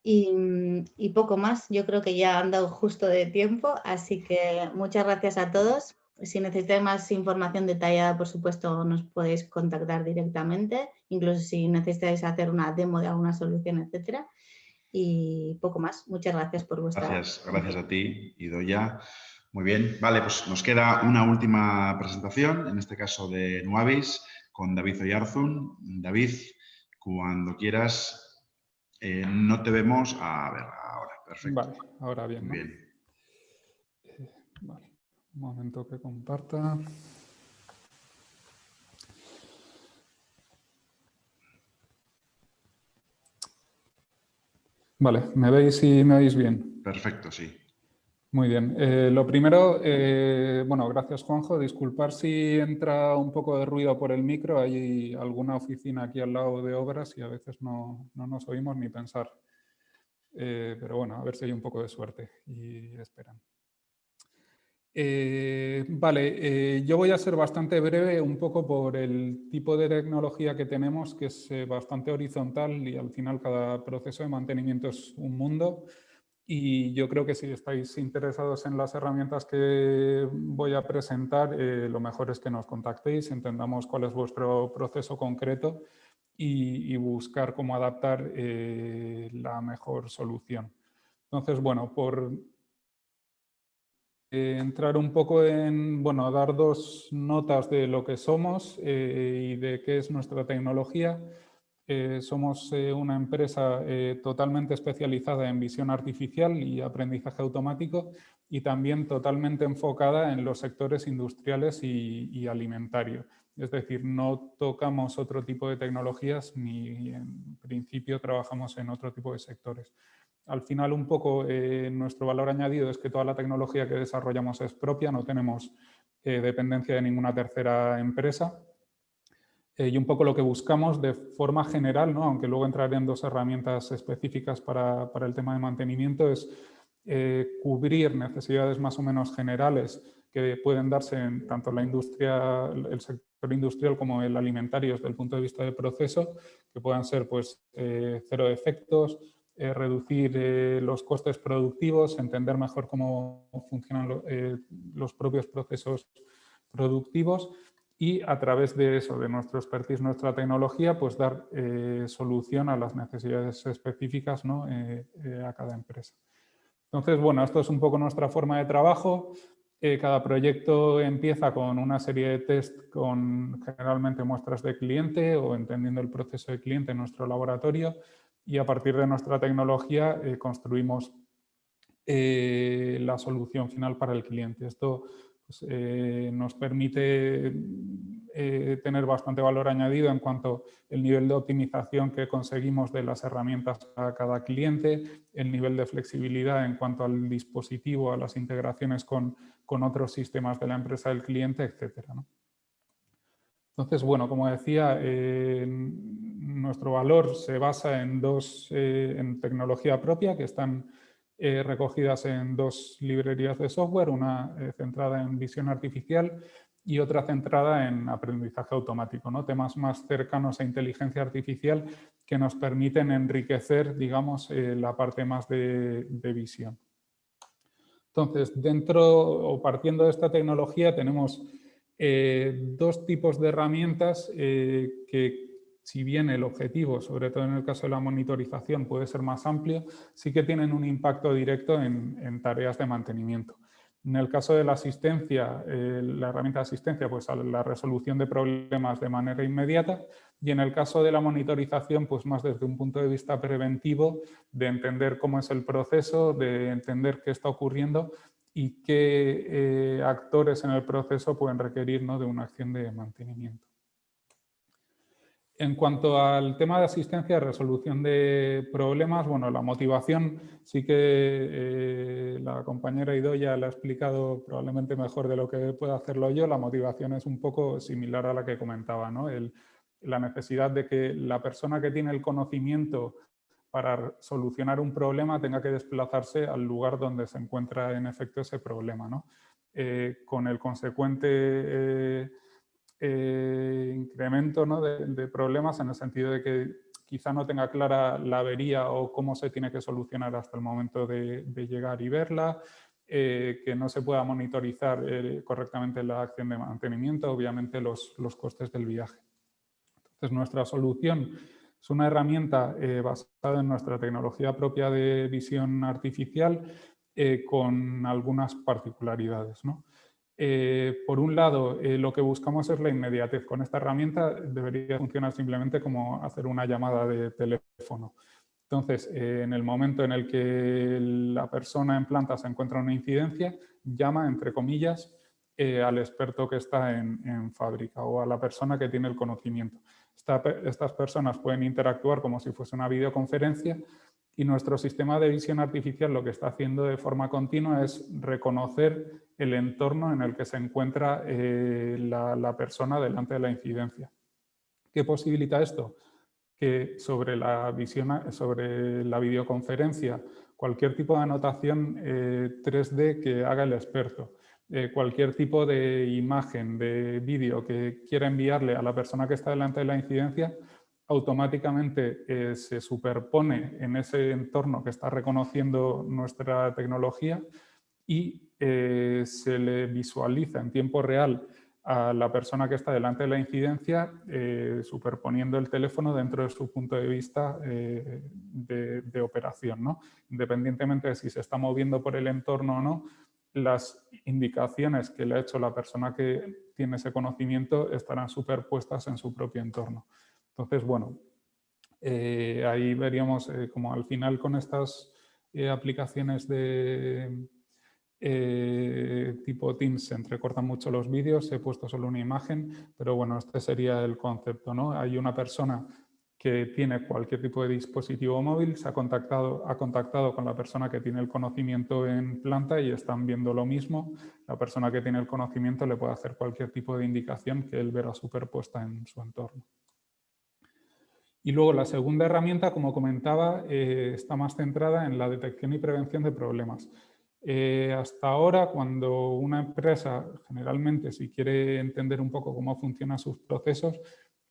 Y poco más, yo creo que ya han dado justo de tiempo, así que muchas gracias a todos. Si necesitáis más información detallada, por supuesto, nos podéis contactar directamente, incluso si necesitáis hacer una demo de alguna solución, etcétera. Y poco más. Muchas gracias por vuestra... Gracias a ti, Idoia. Muy bien. Vale, pues nos queda una última presentación, en este caso de Nuavis, con David Oyarzún. David, cuando quieras, no te vemos. A ver, ahora, perfecto. Vale, ahora bien, ¿no? Bien. Vale, un momento que comparta. Vale, ¿me veis y me oís bien? Perfecto, sí. Muy bien. Lo primero, bueno, gracias Juanjo. Disculpar si entra un poco de ruido por el micro. Hay alguna oficina aquí al lado de obras y a veces no nos oímos ni pensar. Pero bueno, a ver si hay un poco de suerte y esperan. Vale, yo voy a ser bastante breve un poco por el tipo de tecnología que tenemos, que es bastante horizontal y al final cada proceso de mantenimiento es un mundo. Y yo creo que si estáis interesados en las herramientas que voy a presentar, lo mejor es que nos contactéis, entendamos cuál es vuestro proceso concreto y buscar cómo adaptar la mejor solución. Entonces, bueno, por entrar un poco en, bueno, dar dos notas de lo que somos y de qué es nuestra tecnología. Somos una empresa totalmente especializada en visión artificial y aprendizaje automático y también totalmente enfocada en los sectores industriales y alimentarios. Es decir, no tocamos otro tipo de tecnologías ni en principio trabajamos en otro tipo de sectores. Al final, un poco nuestro valor añadido es que toda la tecnología que desarrollamos es propia, no tenemos dependencia de ninguna tercera empresa. Y un poco lo que buscamos de forma general, ¿no? Aunque luego entraré en 2 herramientas específicas para el tema de mantenimiento, es cubrir necesidades más o menos generales que pueden darse en tanto la industria, el sector industrial como el alimentario desde el punto de vista del proceso, que puedan ser pues, cero defectos, reducir los costes productivos, entender mejor cómo funcionan los propios procesos productivos y a través de eso, de nuestro expertise, nuestra tecnología, pues dar solución a las necesidades específicas, ¿no? A cada empresa. Entonces, bueno, esto es un poco nuestra forma de trabajo. Cada proyecto empieza con una serie de test con generalmente muestras de cliente o entendiendo el proceso de cliente en nuestro laboratorio y a partir de nuestra tecnología construimos la solución final para el cliente. Esto pues, nos permite tener bastante valor añadido en cuanto al nivel de optimización que conseguimos de las herramientas a cada cliente, el nivel de flexibilidad en cuanto al dispositivo, a las integraciones con otros sistemas de la empresa del cliente, etc., ¿no? Entonces, bueno, como decía, nuestro valor se basa en en tecnología propia que están recogidas en 2 librerías de software, una centrada en visión artificial y otra centrada en aprendizaje automático, ¿no? Temas más cercanos a inteligencia artificial que nos permiten enriquecer, digamos, la parte más de visión. Entonces, dentro o partiendo de esta tecnología tenemos 2 tipos de herramientas que, si bien el objetivo, sobre todo en el caso de la monitorización, puede ser más amplio, sí que tienen un impacto directo en tareas de mantenimiento. En el caso de la asistencia, la herramienta de asistencia, pues a la resolución de problemas de manera inmediata, y en el caso de la monitorización, pues más desde un punto de vista preventivo, de entender cómo es el proceso, de entender qué está ocurriendo y qué actores en el proceso pueden requerir, ¿no? de una acción de mantenimiento. En cuanto al tema de asistencia y resolución de problemas, bueno, la motivación sí que la compañera Idoia la ha explicado probablemente mejor de lo que pueda hacerlo yo. La motivación es un poco similar a la que comentaba, ¿no? La necesidad de que la persona que tiene el conocimiento para solucionar un problema tenga que desplazarse al lugar donde se encuentra en efecto ese problema, ¿no? Con el consecuente incremento, ¿no? de problemas en el sentido de que quizá no tenga clara la avería o cómo se tiene que solucionar hasta el momento de llegar y verla, que no se pueda monitorizar correctamente la acción de mantenimiento, obviamente los costes del viaje. Entonces, nuestra solución es una herramienta basada en nuestra tecnología propia de visión artificial con algunas particularidades, ¿no? Por un lado, lo que buscamos es la inmediatez. Con esta herramienta debería funcionar simplemente como hacer una llamada de teléfono. Entonces, en el momento en el que la persona en planta se encuentra una incidencia, llama, entre comillas, al experto que está en fábrica o a la persona que tiene el conocimiento. Estas personas pueden interactuar como si fuese una videoconferencia y nuestro sistema de visión artificial lo que está haciendo de forma continua es reconocer el entorno en el que se encuentra la persona delante de la incidencia. ¿Qué posibilita esto? Que sobre la videoconferencia, cualquier tipo de anotación 3D que haga el experto, cualquier tipo de imagen, de vídeo que quiera enviarle a la persona que está delante de la incidencia, automáticamente se superpone en ese entorno que está reconociendo nuestra tecnología y se le visualiza en tiempo real a la persona que está delante de la incidencia superponiendo el teléfono dentro de su punto de vista de operación, ¿no? Independientemente de si se está moviendo por el entorno o no, las indicaciones que le ha hecho la persona que tiene ese conocimiento estarán superpuestas en su propio entorno. Entonces, bueno, Ahí veríamos como al final con estas aplicaciones de tipo Teams se entrecortan mucho los vídeos, he puesto solo una imagen, pero bueno, este sería el concepto, ¿no? Hay una persona que tiene cualquier tipo de dispositivo móvil, ha contactado con la persona que tiene el conocimiento en planta y están viendo lo mismo. La persona que tiene el conocimiento le puede hacer cualquier tipo de indicación que él verá superpuesta en su entorno. Y luego la segunda herramienta, como comentaba, está más centrada en la detección y prevención de problemas. Hasta ahora, cuando una empresa, generalmente, si quiere entender un poco cómo funcionan sus procesos,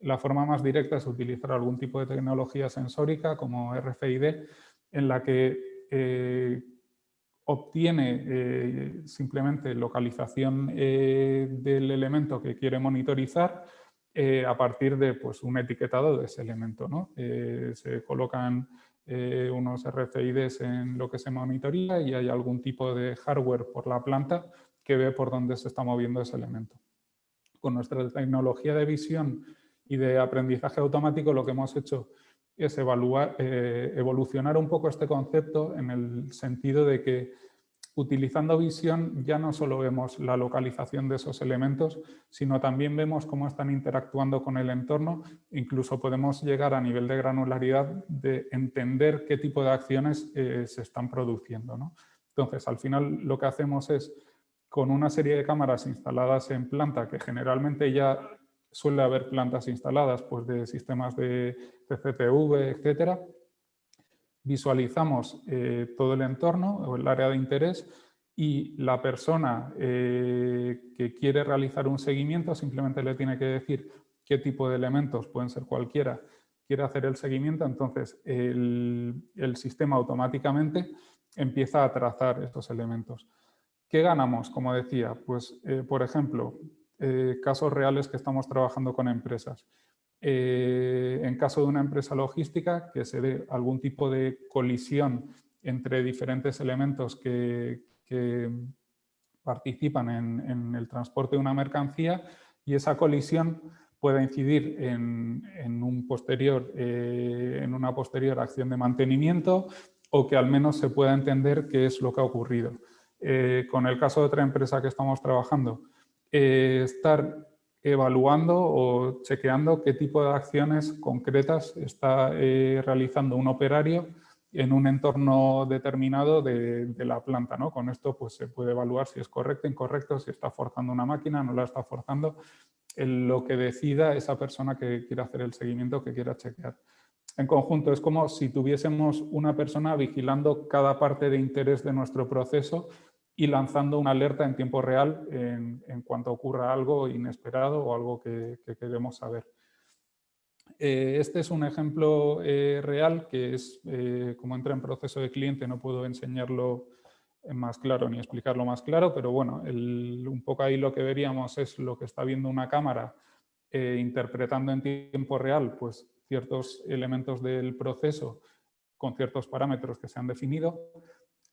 la forma más directa es utilizar algún tipo de tecnología sensórica como RFID, en la que obtiene simplemente localización del elemento que quiere monitorizar a partir de pues, un etiquetado de ese elemento, ¿no? Se colocan unos RFIDs en lo que se monitorea y hay algún tipo de hardware por la planta que ve por dónde se está moviendo ese elemento. Con nuestra tecnología de visión y de aprendizaje automático lo que hemos hecho es evolucionar un poco este concepto en el sentido de que utilizando visión ya no solo vemos la localización de esos elementos, sino también vemos cómo están interactuando con el entorno. Incluso podemos llegar a nivel de granularidad de entender qué tipo de acciones se están produciendo, ¿no? Entonces, al final lo que hacemos es, con una serie de cámaras instaladas en planta, que generalmente ya suele haber plantas instaladas pues, de sistemas de CCTV, etcétera, visualizamos todo el entorno o el área de interés y la persona que quiere realizar un seguimiento simplemente le tiene que decir qué tipo de elementos, pueden ser cualquiera, quiere hacer el seguimiento, entonces el sistema automáticamente empieza a trazar estos elementos. ¿Qué ganamos? Como decía, pues por ejemplo, casos reales que estamos trabajando con empresas. En caso de una empresa logística, que se dé algún tipo de colisión entre diferentes elementos que participan en el transporte de una mercancía y esa colisión pueda incidir en una posterior acción de mantenimiento o que al menos se pueda entender qué es lo que ha ocurrido. Con el caso de otra empresa que estamos trabajando, estar evaluando o chequeando qué tipo de acciones concretas está realizando un operario en un entorno determinado de la planta, ¿no? Con esto pues, se puede evaluar si es correcto, incorrecto, si está forzando una máquina, no la está forzando, en lo que decida esa persona que quiera hacer el seguimiento, que quiera chequear. En conjunto, es como si tuviésemos una persona vigilando cada parte de interés de nuestro proceso y lanzando una alerta en tiempo real en cuanto ocurra algo inesperado o algo que queremos saber. Este es un ejemplo real que es, como entra en proceso de cliente, no puedo enseñarlo más claro ni explicarlo más claro, pero bueno, un poco ahí lo que veríamos es lo que está viendo una cámara interpretando en tiempo real pues, ciertos elementos del proceso con ciertos parámetros que se han definido.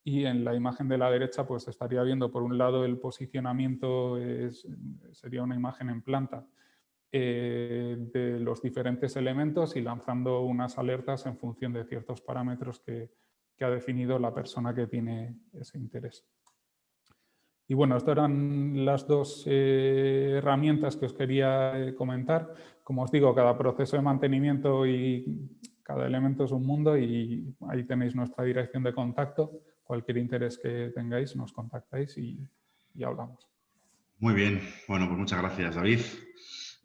Y en la imagen de la derecha pues estaría viendo por un lado el posicionamiento, sería una imagen en planta de los diferentes elementos y lanzando unas alertas en función de ciertos parámetros que ha definido la persona que tiene ese interés. Y bueno, estas eran las dos herramientas que os quería comentar. Como os digo, cada proceso de mantenimiento y cada elemento es un mundo y ahí tenéis nuestra dirección de contacto. Cualquier interés que tengáis nos contactáis y hablamos. Muy bien. Bueno, pues muchas gracias, David.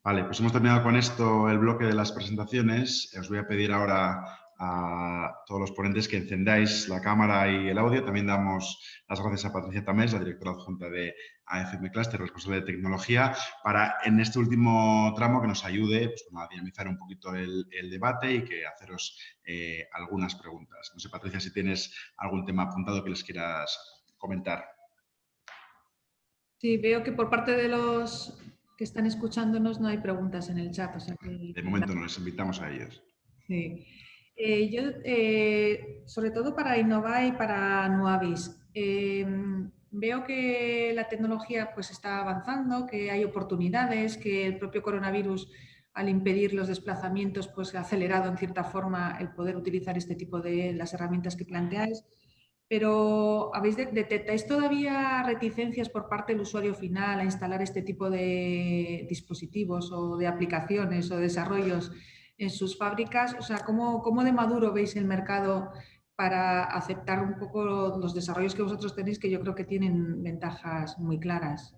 Vale, pues hemos terminado con esto el bloque de las presentaciones. Os voy a pedir ahora a todos los ponentes que encendáis la cámara y el audio. También damos las gracias a Patricia Tamés, la directora adjunta de AFM Cluster, responsable de tecnología, para en este último tramo que nos ayude pues, a dinamizar un poquito el debate y que haceros algunas preguntas. No sé, Patricia, si tienes algún tema apuntado que les quieras comentar. Sí, veo que por parte de los que están escuchándonos no hay preguntas en el chat. O sea que... De momento no, les invitamos a ellos. Sí. Yo, sobre todo para Innova y para Nuavis, veo que la tecnología pues, está avanzando, que hay oportunidades, que el propio coronavirus al impedir los desplazamientos, pues ha acelerado en cierta forma el poder utilizar este tipo de las herramientas que planteáis. Pero ¿detectáis todavía reticencias por parte del usuario final a instalar este tipo de dispositivos o de aplicaciones o desarrollos en sus fábricas? O sea, ¿cómo de maduro veis el mercado para aceptar un poco los desarrollos que vosotros tenéis, que yo creo que tienen ventajas muy claras?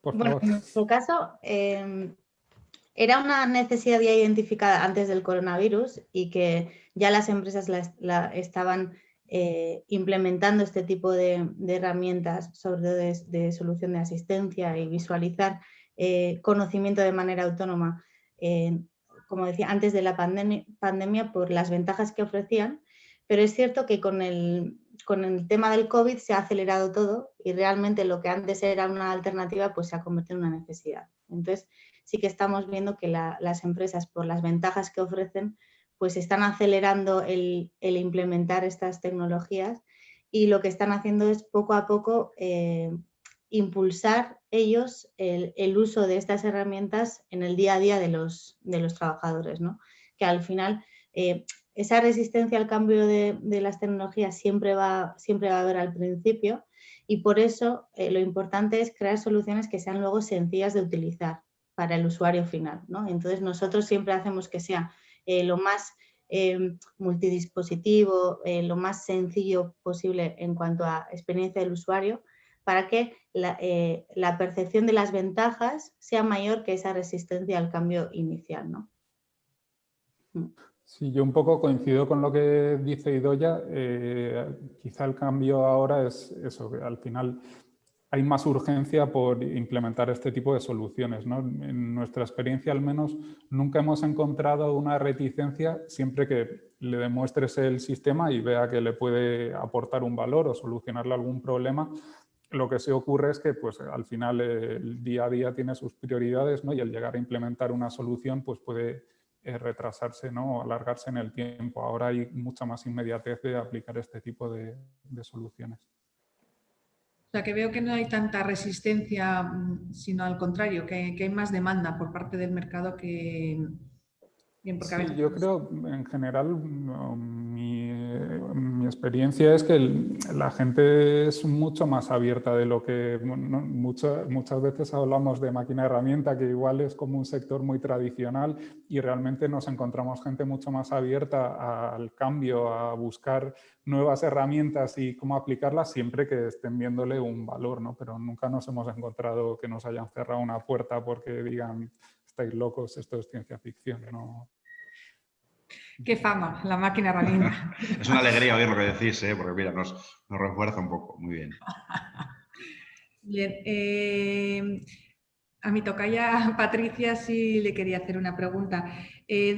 Por Bueno, favor. en nuestro caso, era una necesidad ya identificada antes del coronavirus y que ya las empresas estaban implementando este tipo de herramientas, sobre todo de solución de asistencia y visualizar conocimiento de manera autónoma, como decía, antes de la pandemia por las ventajas que ofrecían, pero es cierto que con el tema del COVID se ha acelerado todo y realmente lo que antes era una alternativa pues se ha convertido en una necesidad. Entonces, sí que estamos viendo que las empresas, por las ventajas que ofrecen, pues están acelerando el implementar estas tecnologías y lo que están haciendo es poco a poco impulsar ellos el uso de estas herramientas en el día a día de los trabajadores, ¿no? Que al final esa resistencia al cambio de las tecnologías siempre va a haber al principio y por eso lo importante es crear soluciones que sean luego sencillas de utilizar para el usuario final, ¿no? Entonces nosotros siempre hacemos que sea lo más multidispositivo, lo más sencillo posible en cuanto a experiencia del usuario, para que la percepción de las ventajas sea mayor que esa resistencia al cambio inicial, ¿no? Sí, yo un poco coincido con lo que dice Idoia. Quizá el cambio ahora es eso, que al final hay más urgencia por implementar este tipo de soluciones, ¿no? En nuestra experiencia, al menos, nunca hemos encontrado una reticencia siempre que le demuestres el sistema y vea que le puede aportar un valor o solucionarle algún problema. Lo que sí ocurre es que pues, al final el día a día tiene sus prioridades, ¿no? Y el llegar a implementar una solución pues, puede retrasarse, ¿no? O alargarse en el tiempo. Ahora hay mucha más inmediatez de aplicar este tipo de soluciones. O sea, que veo que no hay tanta resistencia, sino al contrario, que hay más demanda por parte del mercado que... Bien, porque a Sí, veces... yo creo, en general, mi experiencia es que la gente es mucho más abierta de lo que... muchas veces hablamos de máquina herramienta, que igual es como un sector muy tradicional y realmente nos encontramos gente mucho más abierta al cambio, a buscar nuevas herramientas y cómo aplicarlas siempre que estén viéndole un valor, ¿no? Pero nunca nos hemos encontrado que nos hayan cerrado una puerta porque digan, estáis locos, esto es ciencia ficción, ¿no? Qué fama, la máquina herramienta. Es una alegría oír lo que decís, porque mira, nos refuerza un poco. Muy bien. Bien, a mi tocaya Patricia sí le quería hacer una pregunta.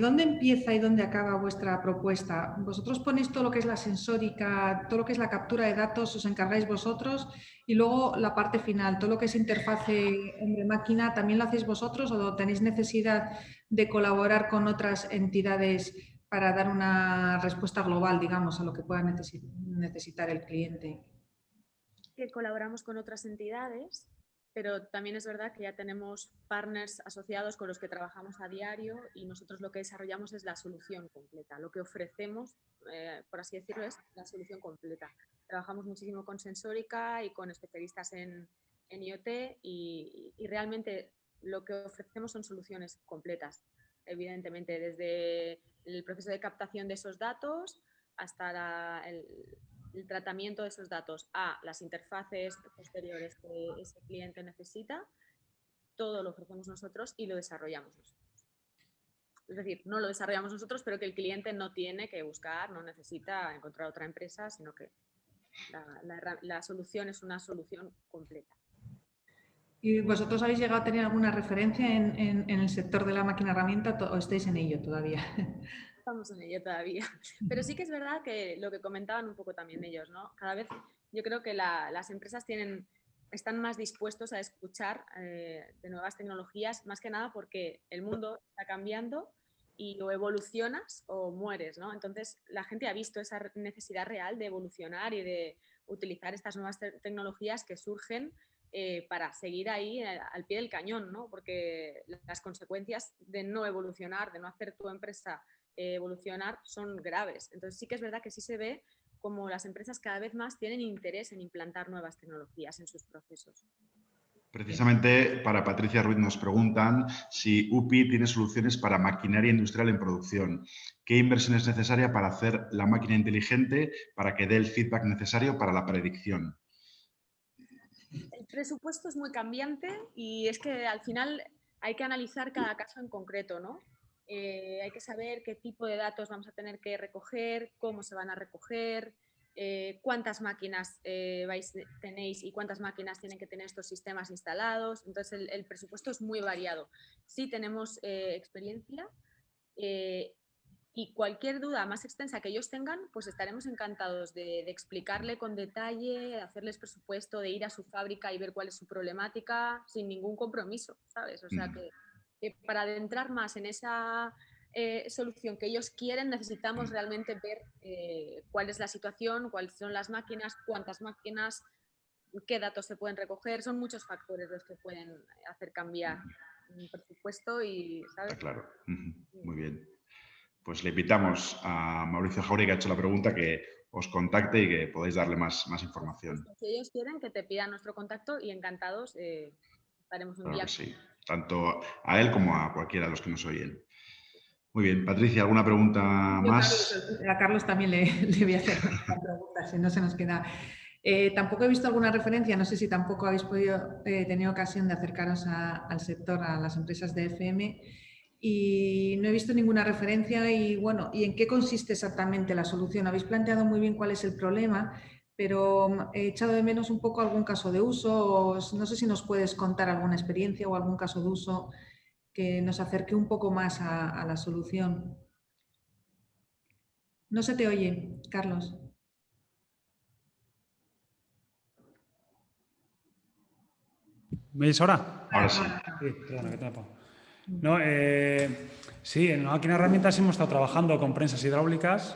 ¿Dónde empieza y dónde acaba vuestra propuesta? ¿Vosotros ponéis todo lo que es la sensórica, todo lo que es la captura de datos, os encargáis vosotros? Y luego la parte final, todo lo que es interfase hombre-máquina, ¿también lo hacéis vosotros o tenéis necesidad de colaborar con otras entidades para dar una respuesta global, digamos, a lo que pueda necesitar el cliente? Que colaboramos con otras entidades, pero también es verdad que ya tenemos partners asociados con los que trabajamos a diario y nosotros lo que desarrollamos es la solución completa. Lo que ofrecemos, por así decirlo, es la solución completa. Trabajamos muchísimo con Sensórica y con especialistas en IoT y realmente lo que ofrecemos son soluciones completas. Evidentemente, desde el proceso de captación de esos datos hasta el tratamiento de esos datos a las interfaces posteriores que ese cliente necesita, todo lo ofrecemos nosotros y lo desarrollamos nosotros. Es decir, no lo desarrollamos nosotros, pero que el cliente no tiene que buscar, no necesita encontrar otra empresa, sino que la solución es una solución completa. ¿Y vosotros habéis llegado a tener alguna referencia en el sector de la máquina herramienta o estáis en ello todavía? Estamos en ello todavía. Pero sí que es verdad que lo que comentaban un poco también ellos, ¿no? Cada vez yo creo que las empresas están más dispuestos a escuchar de nuevas tecnologías, más que nada porque el mundo está cambiando y o evolucionas o mueres, ¿no? Entonces la gente ha visto esa necesidad real de evolucionar y de utilizar estas nuevas tecnologías que surgen para seguir ahí al pie del cañón, ¿no? Porque las consecuencias de no evolucionar, de no hacer tu empresa evolucionar, son graves. Entonces sí que es verdad que sí se ve como las empresas cada vez más tienen interés en implantar nuevas tecnologías en sus procesos. Precisamente para Patricia Ruiz nos preguntan si UPI tiene soluciones para maquinaria industrial en producción. ¿Qué inversión es necesaria para hacer la máquina inteligente para que dé el feedback necesario para la predicción? El presupuesto es muy cambiante y es que al final hay que analizar cada caso en concreto, ¿no? Hay que saber qué tipo de datos vamos a tener que recoger, cómo se van a recoger, cuántas máquinas tenéis y cuántas máquinas tienen que tener estos sistemas instalados. Entonces el presupuesto es muy variado. Sí tenemos experiencia y cualquier duda más extensa que ellos tengan, pues estaremos encantados de explicarle con detalle, de hacerles presupuesto, de ir a su fábrica y ver cuál es su problemática sin ningún compromiso, ¿sabes? O sea que para adentrar más en esa solución que ellos quieren, necesitamos realmente ver cuál es la situación, cuáles son las máquinas, cuántas máquinas, qué datos se pueden recoger. Son muchos factores los que pueden hacer cambiar un presupuesto y, ¿sabes? Está claro. Muy bien. Pues le invitamos a Mauricio Jauregui, que ha hecho la pregunta, que os contacte y que podáis darle más información. Si ellos quieren, que te pidan nuestro contacto y encantados estaremos un Claro día. que sí, tanto a él como a cualquiera de los que nos oyen. Muy bien, Patricia, ¿alguna pregunta más? A Carlos también le voy a hacer una pregunta, si no se nos queda. Tampoco he visto alguna referencia, no sé si tampoco habéis tenido ocasión de acercaros al sector, a las empresas de FM, y no he visto ninguna referencia y bueno, ¿y en qué consiste exactamente la solución? Habéis planteado muy bien cuál es el problema, pero he echado de menos un poco algún caso de uso, o no sé si nos puedes contar alguna experiencia o algún caso de uso que nos acerque un poco más a la solución. No se te oye, Carlos. ¿Me oís ahora? Ahora sí. Sí, perdona, que tapo. No, sí, en la máquina de herramientas hemos estado trabajando con prensas hidráulicas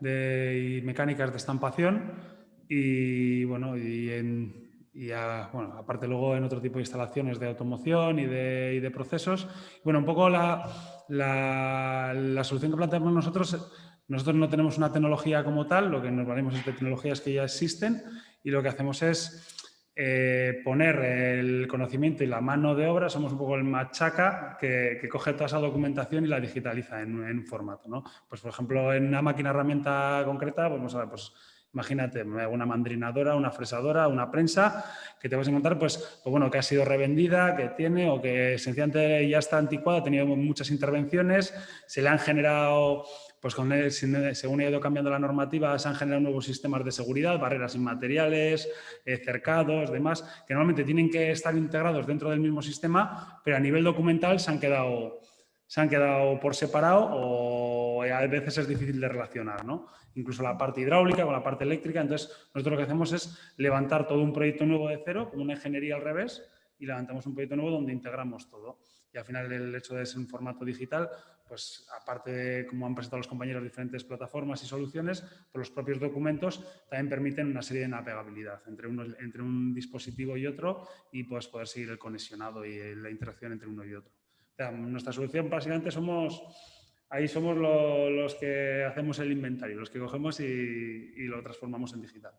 y mecánicas de estampación y, bueno, bueno, aparte luego en otro tipo de instalaciones de automoción y de procesos. Bueno, un poco la solución que planteamos nosotros no tenemos una tecnología como tal, lo que nos valemos es de tecnologías que ya existen y lo que hacemos es poner el conocimiento y la mano de obra. Somos un poco el machaca que coge toda esa documentación y la digitaliza en un formato, ¿no? Pues, por ejemplo, en una máquina herramienta concreta, pues imagínate una mandrinadora, una fresadora, una prensa, que te vas a encontrar, pues bueno, que ha sido revendida, que tiene o que sencillamente ya está anticuada, ha tenido muchas intervenciones, se le han generado, pues según ha ido cambiando la normativa, se han generado nuevos sistemas de seguridad, barreras inmateriales, cercados, demás, que normalmente tienen que estar integrados dentro del mismo sistema, pero a nivel documental se han quedado por separado o a veces es difícil de relacionar, ¿no? Incluso la parte hidráulica con la parte eléctrica. Entonces, nosotros lo que hacemos es levantar todo un proyecto nuevo de cero, como una ingeniería al revés, y levantamos un proyecto nuevo donde integramos todo. Y al final el hecho de ser un formato digital, pues aparte de cómo han presentado los compañeros diferentes plataformas y soluciones, pues los propios documentos también permiten una serie de navegabilidad entre un dispositivo y otro y pues poder seguir el conexionado y la interacción entre uno y otro. O sea, nuestra solución básicamente somos los que hacemos el inventario, los que cogemos y lo transformamos en digital.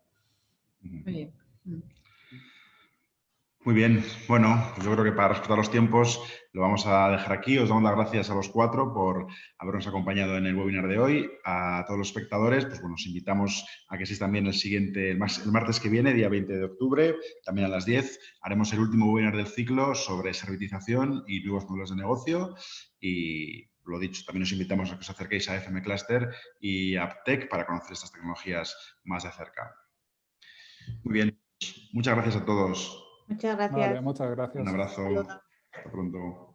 Muy bien, bueno, pues yo creo que para respetar los tiempos lo vamos a dejar aquí. Os damos las gracias a los cuatro por habernos acompañado en el webinar de hoy. A todos los espectadores, pues bueno, os invitamos a que asistan también el martes que viene, día 20 de octubre, también a las 10. Haremos el último webinar del ciclo sobre servitización y nuevos modelos de negocio. Y lo dicho, también os invitamos a que os acerquéis a FM Cluster y a Aptec para conocer estas tecnologías más de cerca. Muy bien, muchas gracias a todos. Muchas gracias. Vale, muchas gracias. Un abrazo. Hasta pronto.